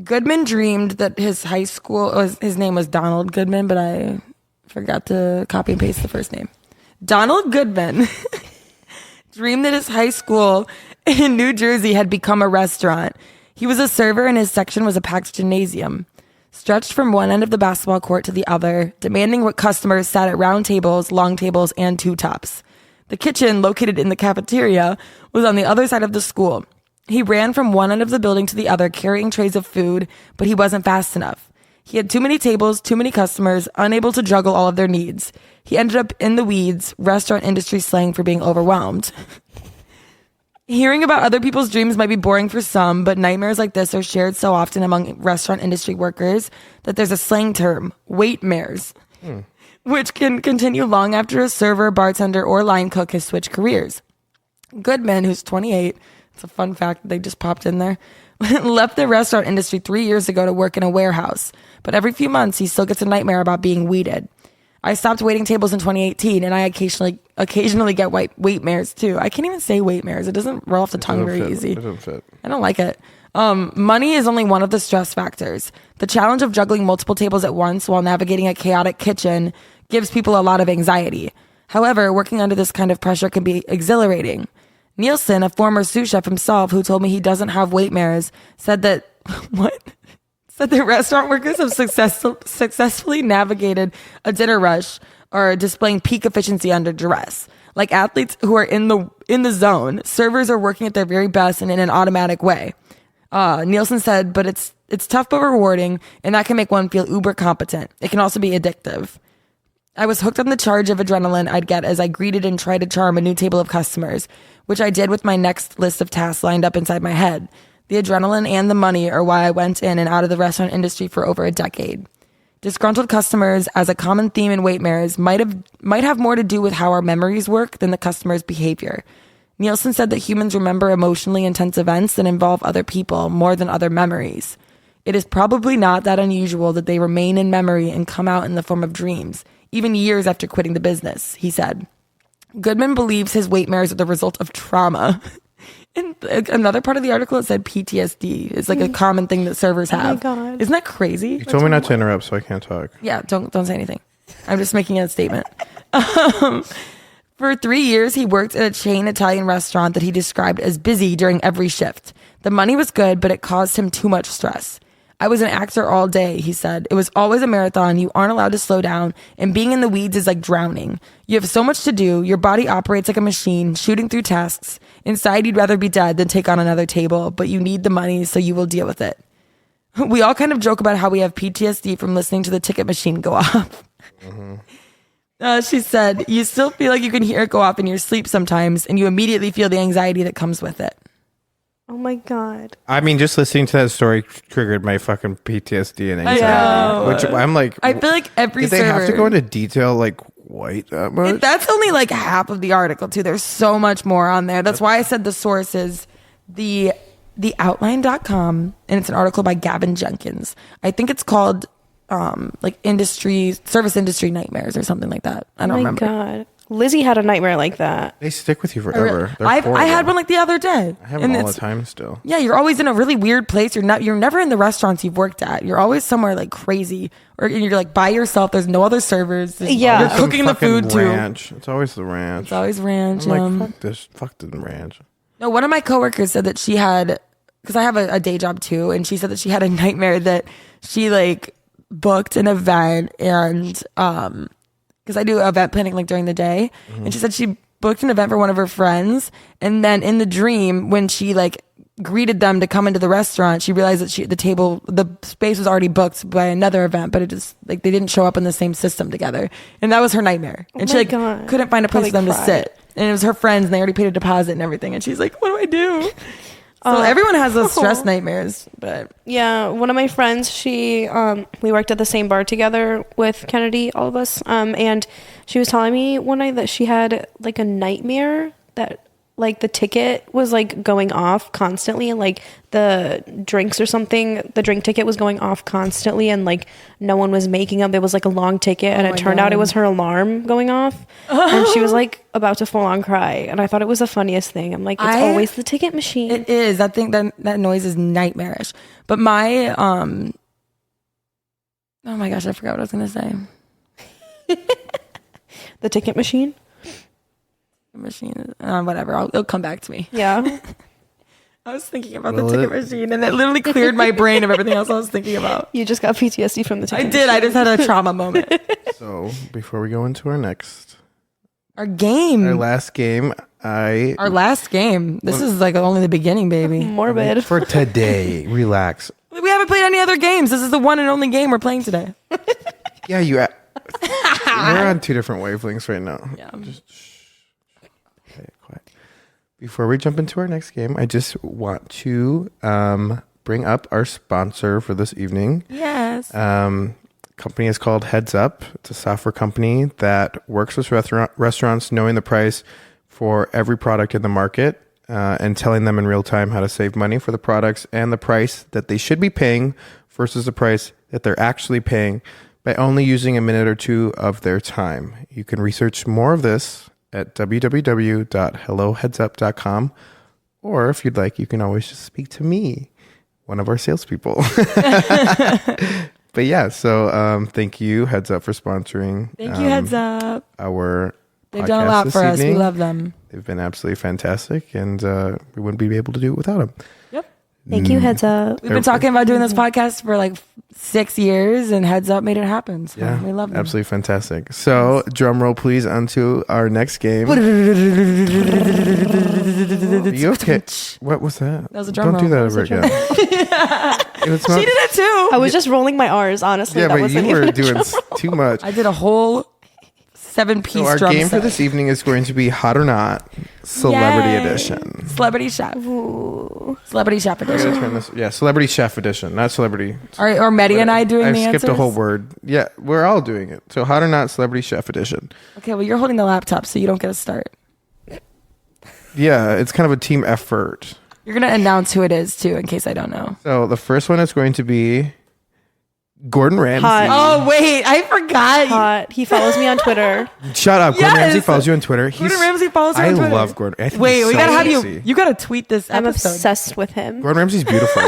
Goodman dreamed that his his name was Donald Goodman, but I forgot to copy and paste the first name. Donald Goodman dreamed that his high school in New Jersey had become a restaurant. He was a server and his section was a packed gymnasium, stretched from one end of the basketball court to the other, demanding what customers sat at round tables, long tables, and two tops. The kitchen, located in the cafeteria, was on the other side of the school. He ran from one end of the building to the other, carrying trays of food, but he wasn't fast enough. He had too many tables, too many customers, unable to juggle all of their needs. He ended up in the weeds, restaurant industry slang for being overwhelmed. Hearing about other people's dreams might be boring for some, but nightmares like this are shared so often among restaurant industry workers that there's a slang term, waitmares, which can continue long after a server, bartender, or line cook has switched careers. Goodman, who's 28, It's a fun fact that they just popped in there. Left the restaurant industry 3 years ago to work in a warehouse, but every few months he still gets a nightmare about being weeded. I stopped waiting tables in 2018, and I occasionally get weight mares too. I can't even say weight mares. It doesn't roll off the tongue very easy. It doesn't fit. I don't like it. Money is only one of the stress factors. The challenge of juggling multiple tables at once while navigating a chaotic kitchen gives people a lot of anxiety. However, working under this kind of pressure can be exhilarating. Nielsen, a former sous chef himself who told me he doesn't have weight mares, said that said that restaurant workers have successfully navigated a dinner rush or displaying peak efficiency under duress. Like athletes who are in the zone, servers are working at their very best and in an automatic way. Nielsen said, but it's tough but rewarding, and that can make one feel uber competent. It can also be addictive. I was hooked on the charge of adrenaline I'd get as I greeted and tried to charm a new table of customers, which I did with my next list of tasks lined up inside my head. The adrenaline and the money are why I went in and out of the restaurant industry for over a decade. Disgruntled customers, as a common theme in weight mares, might have more to do with how our memories work than the customer's behavior. Nielsen said that humans remember emotionally intense events that involve other people more than other memories. It is probably not that unusual that they remain in memory and come out in the form of dreams, even years after quitting the business, he said. Goodman believes his weight mares are the result of trauma. In another part of the article, it said PTSD is like a common thing that servers have. Oh my God. Isn't that crazy? You told me not to interrupt, so I can't talk. Yeah, don't say anything. I'm just making a statement. For 3 years, he worked at a chain Italian restaurant that he described as busy during every shift. The money was good, but it caused him too much stress. I was an actor all day, he said. It was always a marathon. You aren't allowed to slow down, and being in the weeds is like drowning. You have so much to do. Your body operates like a machine, shooting through tasks. Inside, you'd rather be dead than take on another table, but you need the money, so you will deal with it. We all kind of joke about how we have PTSD from listening to the ticket machine go off. Mm-hmm. She said, you still feel like you can hear it go off in your sleep sometimes, and you immediately feel the anxiety that comes with it. Oh my God. I mean, just listening to that story triggered my fucking PTSD and anxiety. Which I'm like, I feel like every did they have to go into detail like quite that much? That's only like half of the article too. There's so much more on there. That's why I said the source is theoutline.com, and it's an article by Gavin Jenkins. I think it's called like service industry nightmares or something like that. I don't remember. Oh my God. Lizzie had a nightmare like that. They stick with you forever. I had one like the other day. I have them all the time still. Yeah, you're always in a really weird place. You're never in the restaurants you've worked at. You're always somewhere like crazy, or you're like by yourself. There's no other servers. You're cooking the food ranch. too. It's always the ranch. It's always ranch. I'm like, fuck this. Fuck the ranch. No, one of my coworkers said that she had, because I have a day job too, and she said that she had a nightmare that she like booked an event and because I do event planning like during the day, and she said she booked an event for one of her friends, and then in the dream when she like greeted them to come into the restaurant, she realized that the space was already booked by another event, but it just like they didn't show up in the same system together, and that was her nightmare. And she like couldn't find a place for them to sit, and it was her friends, and they already paid a deposit and everything, and she's like, what do I do? So everyone has those stress nightmares, but yeah, one of my friends, she we worked at the same bar together with Kennedy, all of us, and she was telling me one night that she had like a nightmare that like the ticket was like going off constantly, and like the drinks or something, the drink ticket was going off constantly, and like no one was making up. It was like a long ticket, and it turned out it was her alarm going off, and she was like about to full on cry, and I thought it was the funniest thing. I'm like, it's always the ticket machine. It is. I think that noise is nightmarish. But my oh my gosh, I forgot what I was gonna say. The ticket machine. Whatever, it'll come back to me. Yeah. I was thinking about the ticket machine, and it literally cleared my brain of everything else I was thinking about. You just got PTSD from the ticket machine. I just had a trauma moment. So before we go into our last game, this is like only the beginning, baby. Morbid. For today, relax. We haven't played any other games. This is the one and only game we're playing today. Yeah, we're on two different wavelengths right now. Yeah. Just okay, quiet. Before we jump into our next game, I just want to bring up our sponsor for this evening. Yes. Company is called Heads Up. It's a software company that works with restaurants knowing the price for every product in the market. and telling them in real time how to save money for the products and the price that they should be paying versus the price that they're actually paying by only using a minute or two of their time. You can research more of this at www.helloheadsup.com, or if you'd like, you can always just speak to me, one of our salespeople. But yeah, so thank you, Heads Up, for sponsoring. Thank you, Heads Up. They've done a lot for us. We love them. They've been absolutely fantastic, and we wouldn't be able to do it without them. Yep. Thank you, Heads Up. We've been talking about doing this podcast for like 6 years, and Heads Up made it happen. So we love them. Absolutely fantastic. So, drum roll, please, onto our next game. Are you okay? What was that? That was a drum roll. Don't do that ever again. She did it too. I was just rolling my R's, honestly. Yeah, that but you were doing too much. I did a whole 7-piece So our drum game set. for this evening is going to be Hot or Not Celebrity Yay. Edition. Celebrity Chef. Ooh. Celebrity Chef I gotta edition. turn this. Yeah, Celebrity Chef Edition, not Celebrity. Are Medi and I doing I the skipped answers? a whole word. Yeah, we're all doing it. So Hot or Not Celebrity Chef Edition. Okay, well, you're holding the laptop, so you don't get a start. Yeah, it's kind of a team effort. You're going to announce who it is, too, in case I don't know. So the first one is going to be Gordon Ramsay. Hot. Oh, wait, I forgot. Hot. He follows me on Twitter. Shut up. Gordon Yes! Ramsay follows you on Twitter. Gordon Ramsay follows you on Twitter. I love Gordon. I think Wait, he's we so got to have sexy. you got to tweet this I'm episode. obsessed with him. Gordon Ramsay's beautiful.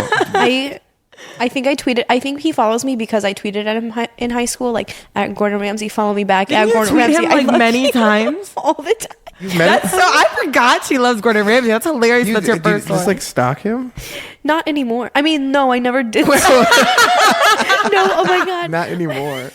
I think I tweeted. I think he follows me because I tweeted at him in high school, like at Gordon Ramsay. Follow me back Didn't at you Gordon tweet Ramsay. him like love many you times? all the time. You've met So I forgot she loves Gordon Ramsay. That's hilarious. That's your do you first just one. like stalk him? Not anymore. I mean, no, I never did. No, oh my god. Not anymore.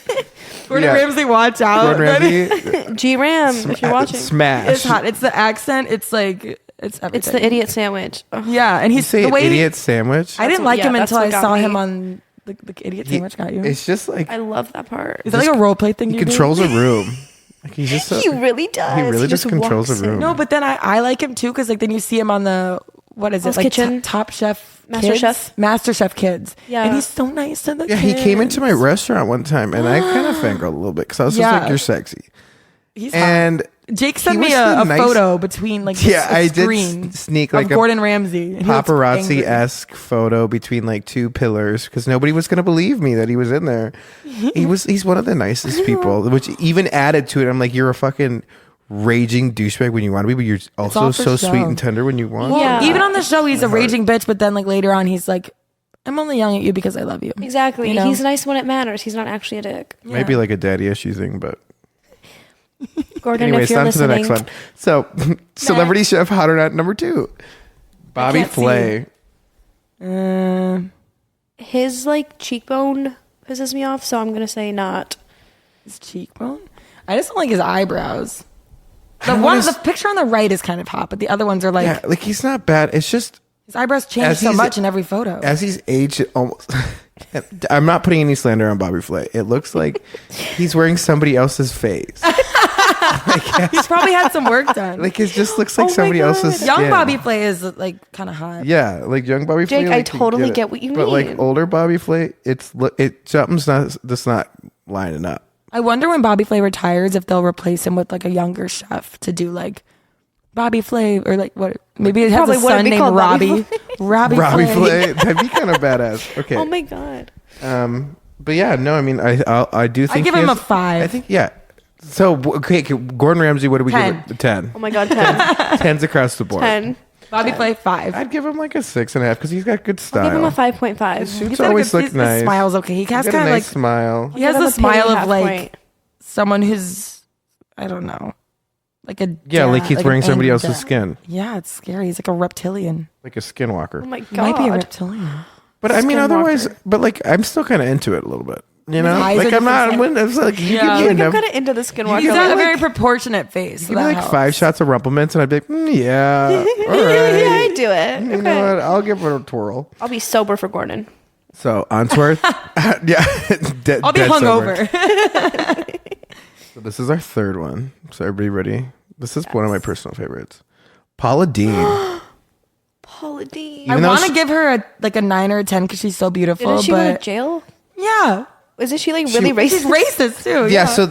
Gordon Yeah. Ramsay, watch out. Gordon Ramsay, G Ram, if you're watching, smash. It's hot. It's the accent. It's like it's everything. it's the idiot sandwich. Ugh. Yeah, and You he's say the way idiot sandwich. I didn't what- like yeah, him that's until I what got saw me. him on the idiot sandwich. Got you? It's just like I love that part. Is that like a role play thing? he you do? controls a room. Like he's just He really does. He really just controls walks a room. in. No, but then I like him too because like then you see him on the what is it Hell's like Kitchen? Top Chef, Master Kids? Chef? Master Chef Kids. Yeah. and he's so nice to the Yeah, kids. he came into my restaurant one time, and I kind of fangirled a little bit because I was just Yeah. like, "You're sexy." He's hot. And Jake sent he me was a the nice- photo between like yeah, a I did screen sneak of like a Gordon Ramsay. and he looks angry. paparazzi-esque photo between like two pillars because nobody was going to believe me that he was in there. He's one of the nicest people, which even added to it. I'm like, you're a fucking raging douchebag when you want to be, but you're also all for so show. sweet and tender when you want. Well, Yeah. even on the show, he's a raging bitch, but then like later on, he's like, "I'm only yelling at you because I love you." Exactly. You know? He's nice when it matters. He's not actually a dick. Might be like a daddy issue thing, but Gordon, anyways, if you're on to the listening, next one. So, Celebrity Chef Hot or Not number 2, Bobby can't see. Flay. his like cheekbone pisses me off, so I'm gonna say not. His cheekbone. I just don't like his eyebrows. The picture on the right is kind of hot, but the other ones are like Yeah, like he's not bad. It's just his eyebrows change As so he's- much in every photo. as he's aged, it almost. I'm not putting any slander on Bobby Flay. It looks like he's wearing somebody else's face. He's probably had some work done. Like it just looks like Oh my somebody God. else's skin. Young Bobby Flay is like kind of hot. Yeah, like young Bobby Flay. Jake, I like, you totally it. get what you But like mean. older Bobby Flay, something's not lining up. I wonder when Bobby Flay retires if they'll replace him with like a younger chef to do like Bobby Flay or like what? Maybe it has Probably a wouldn't son be named called Bobby Robbie. Robbie Robbie Flay. Flay, that'd be kind of badass. Okay. Oh my god. But yeah, no, I mean, I do think give he him has- a 5. I think yeah. So okay, Gordon Ramsay, what do we 10. give it? 10. Oh my god. 10. 10's across the board. 10. Bobby Flay 5. I'd give him like a 6.5 because he's got good style. I'll give him a 5.5. His suits He's got a always good- look his nice. smile's okay. He He's has got a kind of nice like smile. he has Give him the a smile penny of like half-point. someone who's I don't know, like a Yeah, like he's an wearing somebody angry else's dad. skin, Yeah, it's scary. He's like a reptilian. like a skinwalker. Oh my He might be a god. reptilian. But I mean, Skinwalker. otherwise, but like I'm still kind of into it a little bit. You know, eyes like are I'm not. different. It's like you Yeah. give me I'm enough. kind of into the skinwalker. He's give got me a like- very proportionate face. Give So me that like helps. 5 shots of Rumplements, and I'd be like, yeah, all yeah, right. I do it. You Okay. know what? I'll give it a twirl. I'll be sober for Gordon. So on to our yeah, I'll be dead sober. hungover. So this is our third one. So everybody ready? This is one of my personal favorites. Paula Dean. Paula Dean. I Even though want to she- give her a 9 or a 10 because she's so beautiful. Didn't she go to but jail? yeah, Isn't she like really she's racist? racist too. Yeah. So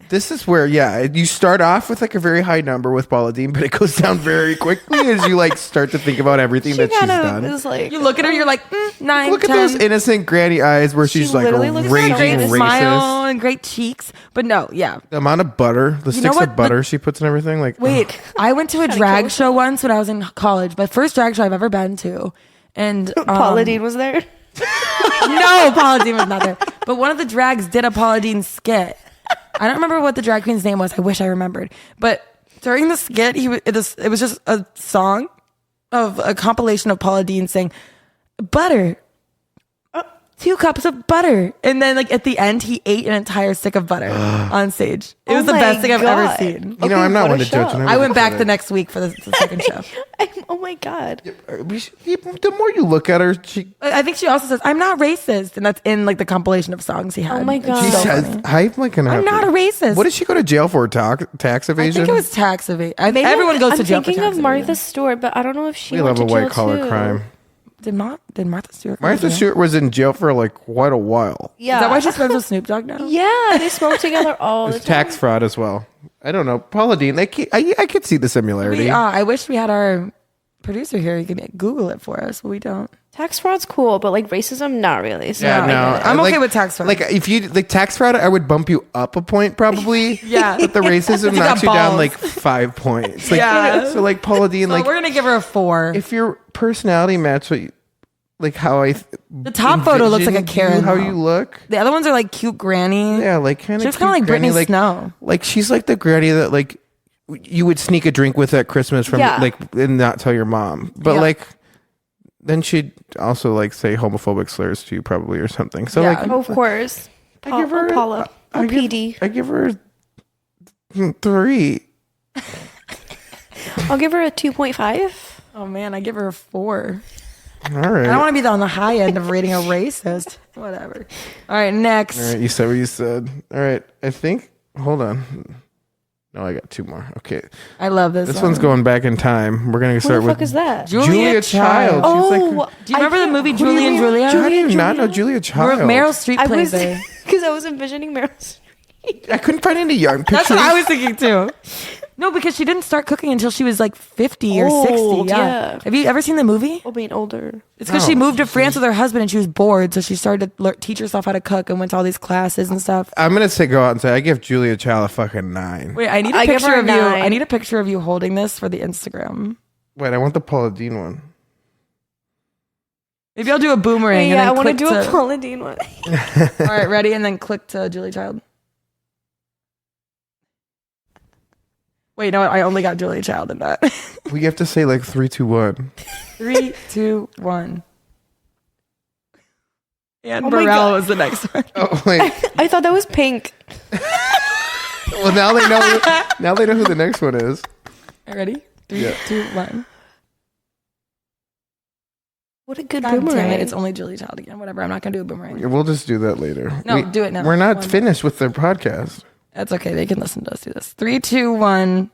This is where, you start off with like a very high number with Paula Deen, but it goes down very quickly as you like start to think about everything that she's done. Like, you look at her, you're like 9. Look 10. at those innocent granny eyes where she's like a literally looks raging Great racist. smile and great cheeks, but no, yeah. The amount of butter, the sticks what? of butter she puts in everything. Like, Wait, I went to a drag show once when I was in college. My first drag show I've ever been to, and Paula Deen was there. No, Paula Deen was not there. But one of the drags did a Paula Deen skit. I don't remember what the drag queen's name was. I wish I remembered. But during the skit, it was just a song of a compilation of Paula Deen saying, butter. 2 cups of butter. And then like at the end, he ate an entire stick of butter on stage. It was the best thing I've ever seen. you know, I'm not one to judge. I went back the next week for the second show. Oh my God. The more you look at her, I think she also says, I'm not racist. And that's in like the compilation of songs he had. Oh my God. she So says, funny. I'm like gonna I'm have not to- a racist. What did she go to jail for? Tax I evasion? think it was tax evasion. Maybe Everyone goes I'm to jail for thinking tax of Martha evasion. Stewart, but I don't know if she We went love to a jail white collar too. crime. Did Martha Stewart? Martha Stewart was in jail for like quite a while. Yeah. Is that why she's friends with Snoop Dogg now? Yeah, they smoke together all the It's time. tax fraud as well. I don't know. Paula Deen, I could see the similarity. I wish we had our producer here. He could Google it for us, but we don't. Tax fraud's cool, but like racism, not really. So Yeah, I no. get it. I'm like- okay with tax fraud. Like if you like tax fraud, I would bump you up a point probably. Yeah. But the racism You knocks got you down balls. like 5 points. Like, Yeah. So like Paula Deen, So like we're gonna give her a 4. if your personality match what you, like how The top photo looks like a Karen. how though. you look. The other ones are like cute granny. Yeah, like kind of. She was kind of like granny, Britney Snow. Like she's like the granny that like you would sneak a drink with at Christmas from Yeah. like and not tell your mom. But Yeah. like then she'd also like say homophobic slurs to you probably or something. So Yeah. like Oh, of course. I give her Paula. I give- PD. I give her 3. I'll give her a 2.5. Oh man, I give her a 4. All right. I don't want to be on the high end of rating a racist. Whatever. All right, next. All right, you said what you said. All right, I think. Hold on. No, I got 2 more. Okay, I love this. this one's going back in time. We're gonna Who start the with fuck is that? Julia Child. Oh, She's like, Do you remember the movie What do Julie you and mean? Julia? How do you not know Julia Child? Meryl Streep I plays was her. because I was envisioning Meryl Streep. I couldn't find any young pictures. That's what I was thinking too. No, because she didn't start cooking until she was like 50 or 60. Old, Yeah. yeah. Have you ever seen the movie? Oh, being older. It's because she moved to France with her husband and she was bored, so she started to teach herself how to cook and went to all these classes and stuff. I'm gonna go out and say I give Julia Child a fucking 9. Wait, I need a I give picture her a of you. 9. I need a picture of you holding this for the Instagram. Wait, I want the Paula Deen one. Maybe I'll do a boomerang. Yeah, I and want to then do click a Paula Deen one. All right, ready? And then click to Julie Child. Wait, no, I only got Julia Child in that. We have to say like 3, 2, 1. 3, 2, 1. And Oh my Burrell God. was the next one. Oh wait. I thought that was pink. Well, now they know. Now they know who the next one is. Ready? 3, Yeah. 2, 1. What a good God boomerang. damn it, it's only Julie Child again. Whatever, I'm not going to do a boomerang. We'll just do that later. No, do it now. We're not One. finished with the podcast. That's okay. They can listen to us do this. 3, 2, 1.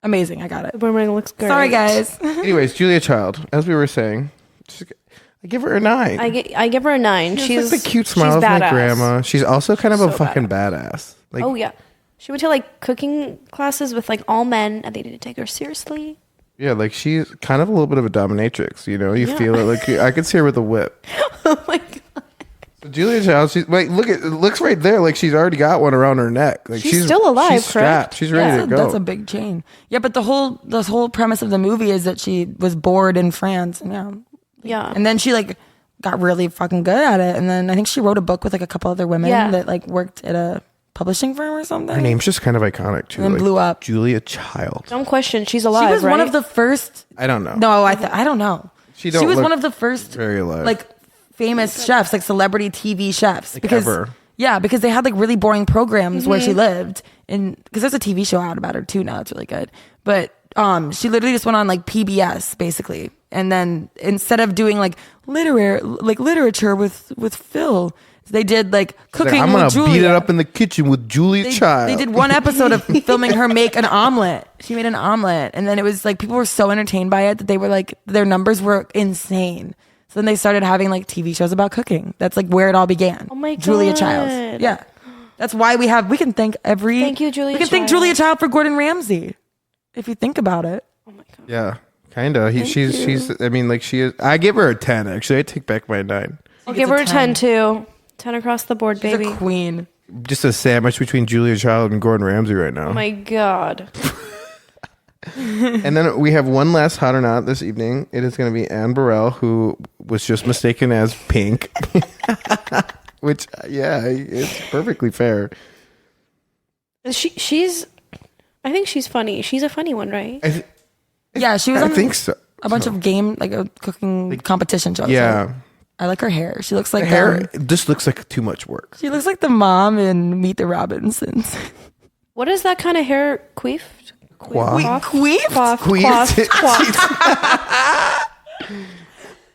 Amazing. I got it. The boomerang looks great. Sorry, guys. Anyways, Julia Child, as we were saying, I give her a 9. I give her a 9. She She's has like the cute smile she's of my badass. grandma. She's also kind of a So fucking badass. Like, Oh yeah, she went to like cooking classes with like all men, and they didn't take her seriously. yeah, like she's kind of a little bit of a dominatrix. You know, you feel it. Like I could see her with a whip. Oh my god, So Julia Child, she's wait, look at it looks right there. Like she's already got one around her neck. Like She's still alive, She's strapped. correct? She's ready Yeah. to go. That's a big chain. Yeah, but the whole premise of the movie is that she was bored in France. And yeah. And then she like got really fucking good at it. And then I think she wrote a book with like a couple other women Yeah. that like worked at a publishing firm or something. Her name's just kind of iconic too. And then like, blew up. Julia Child. Dumb question. She's She alive. was right? one of the first. I don't know. No, I don't know. She She don't was look one of the first very alive. like famous chefs, like celebrity TV chefs. Like because ever. yeah, because they had like really boring programs where she lived, and because there's a TV show out about her too now. It's really good, but she literally just went on like PBS basically, and then instead of doing like literature with Phil, they did like cooking I'm gonna with Julia. beat it up in the kitchen with Julia Child. They did one episode of filming her make an omelet. She made an omelet, and then it was like people were so entertained by it that they were like their numbers were insane. So then they started having like TV shows about cooking. That's like where it all began. Oh my Julia God. Child. Yeah, That's why we can thank Thank you, Julia We can thank Child. Julia Child for Gordon Ramsay. If you think about it. Oh my god. Yeah, kind of. She's. I mean, like she is. I give her a 10. Actually, I take back my 9. I'll give her a 10 too. 10 across the board, She's baby. a queen. Just a sandwich between Julia Child and Gordon Ramsay right now. Oh my god. And then we have one last hot or not this evening. It is going to be Anne Burrell, who was just mistaken as Pink. Which, yeah, it's perfectly fair. She's I think she's funny. She's a funny one, right? Yeah, she was I on think so. a bunch of game, like a cooking competition shows. Yeah. I like her hair. She looks like Hair just looks like too much work. she looks like the mom in Meet the Robinsons. What is that kind of hair? Queefed? Quaff. Queef? Quaffed. Queefed.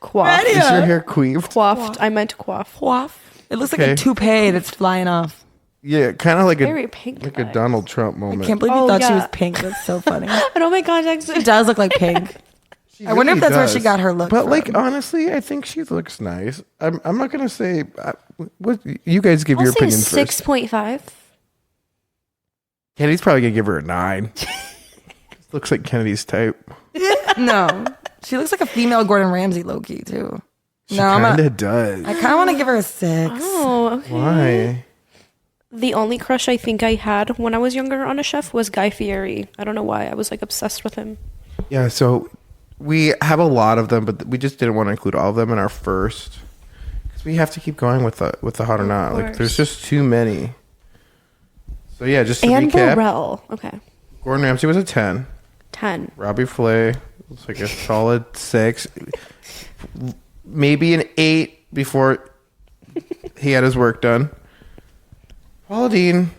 Quaffed. Is your hair queefed? Quaffed. I meant quaff. Quaff. It looks like Okay. a toupee that's flying off. Yeah, kind of like Very pink like a vibes. Donald Trump I moment. can't believe you Oh, thought she yeah. was pink. That's so funny. And oh my gosh, It actually. does look like pink. She I wonder if really that's where she does. got her look But from. like honestly, I think she looks nice. I'm not gonna say what you guys give your I'll say opinions first. 6.5. Kennedy's probably gonna give her a 9. Looks like Kennedy's type. No. She looks like a female Gordon Ramsay low-key, too. She No, kind of does. I kind of want to give her a 6. Oh, okay. Why? The only crush I think I had when I was younger on a chef was Guy Fieri. I don't know why. I was like obsessed with him. Yeah. So we have a lot of them, but we just didn't want to include all of them in our first because we have to keep going with the hot or not. Like course. there's just too many. So yeah, just to Anne recap, Burrell. Okay. Gordon Ramsay was a 10. 10. Robbie Flay was like a solid 6. Maybe an 8 before he had his work done. Paula Deen,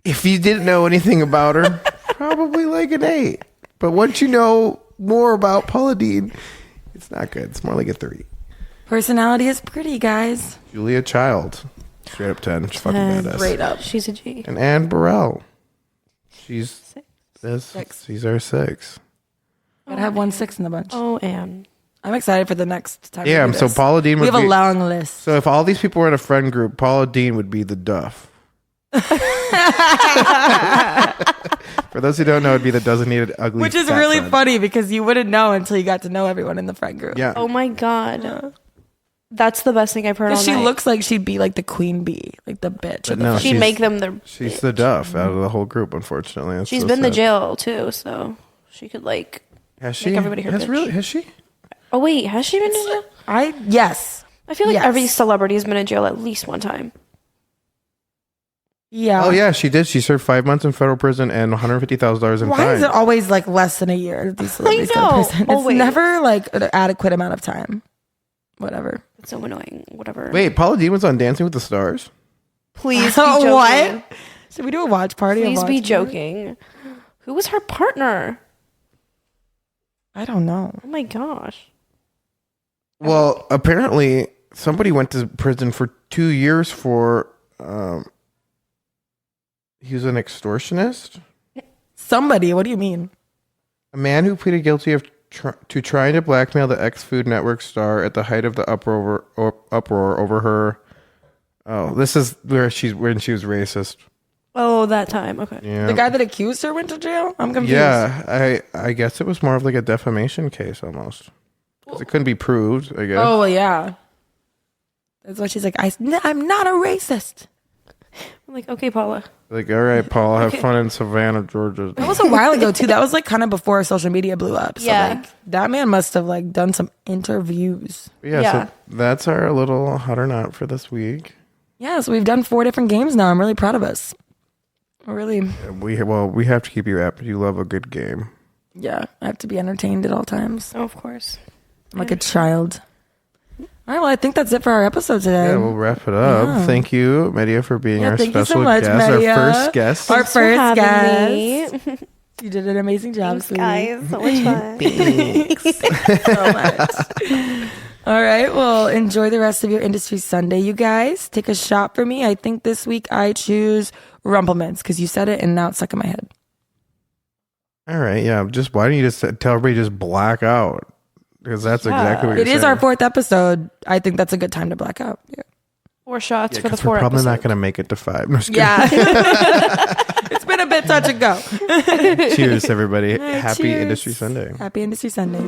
if you didn't know anything about her, probably like an 8. But once you know more about Paula Deen, it's not good. It's more like a 3. Personality is pretty, guys. Julia Child, straight up 10. She's fucking 10. badass. Straight up. She's a G. And Anne Burrell, she's this. 6. She's our 6. Gotta have 1 6 in the bunch. Oh, Anne. I'm excited for the next time. Yeah, we do so this. Paula Deen We would have a be. long list. So if all these people were in a friend group, Paula Deen would be the Duff. For those who don't know, it'd be the designated ugly. Which is fat really friend. funny because you wouldn't know until you got to know everyone in the friend group. Yeah. Oh my God. That's the best thing I've heard all Because she night. looks like she'd be like the queen bee, like the bitch. But of the no, friend She'd she's- make them their. She's the Duff out of the whole group. Unfortunately, That's She's so been to sad. jail too, so she could like. Has she? make everybody her has bitch. really? Has she? Oh wait, has she been to jail? Yes. I feel like Yes. every celebrity has been in jail at least one time. Yeah. Oh yeah, she did. She served 5 months in federal prison and $150,000 in Why fines. is it always like less than a year that these celebrities go to know, prison? It's always. never like an adequate amount of time. Whatever. It's so annoying. Whatever. Wait, Paula Deen was on Dancing with the Stars. please be joking. What? Should we do a watch party? Please watch be party? joking. Who was her partner? I don't know. Oh my gosh. Well, apparently somebody went to prison for 2 years for. He was an extortionist. Somebody. What do you mean? A man who pleaded guilty of to trying to blackmail the ex-Food Network star at the height of the uproar over her. Oh, this is when she was racist. Oh, that time. Okay. Yeah, The guy that accused her went to jail? I'm confused. yeah. I guess it was more of like a defamation case almost. 'Cause it couldn't be proved. I guess. Oh, well, yeah. That's why she's like, I'm not a racist. I'm like, okay, Paula. Like, all right, Paul, have fun in Savannah, Georgia. That was a while ago, too. That was like kind of before social media blew up. So, Yeah. like, that man must have like done some interviews. Yeah, Yeah. so that's our little hot or not for this week. Yeah, so we've done 4 different games now. I'm really proud of us. Really, We have to keep you up. You love a good game. yeah, I have to be entertained at all times. Oh, of course. I'm like a child. All right, well, I think that's it for our episode today. Yeah, we'll wrap it up. Yeah. Thank you, Media, for being our thank you special so much, guest, Media. our first guest. Our Thanks for first having guest. me. You did an amazing job, Thanks, sweetie. guys. So much fun. Thanks so much. All right, well, enjoy the rest of your Industry Sunday, you guys. Take a shot for me. I think this week I choose Rumplemints because you said it and now it's stuck in my head. All right, yeah. Just why don't you just tell everybody just black out? Because that's exactly what It you're is saying. our 4th episode. I think that's a good time to black out. Yeah. 4 shots for the 'Cause 4 we're probably not episodes. going to make it to 5. No, just kidding. Yeah. It's been a bit touch and go. Cheers, everybody. Happy Cheers. Industry Sunday. Happy Industry Sunday.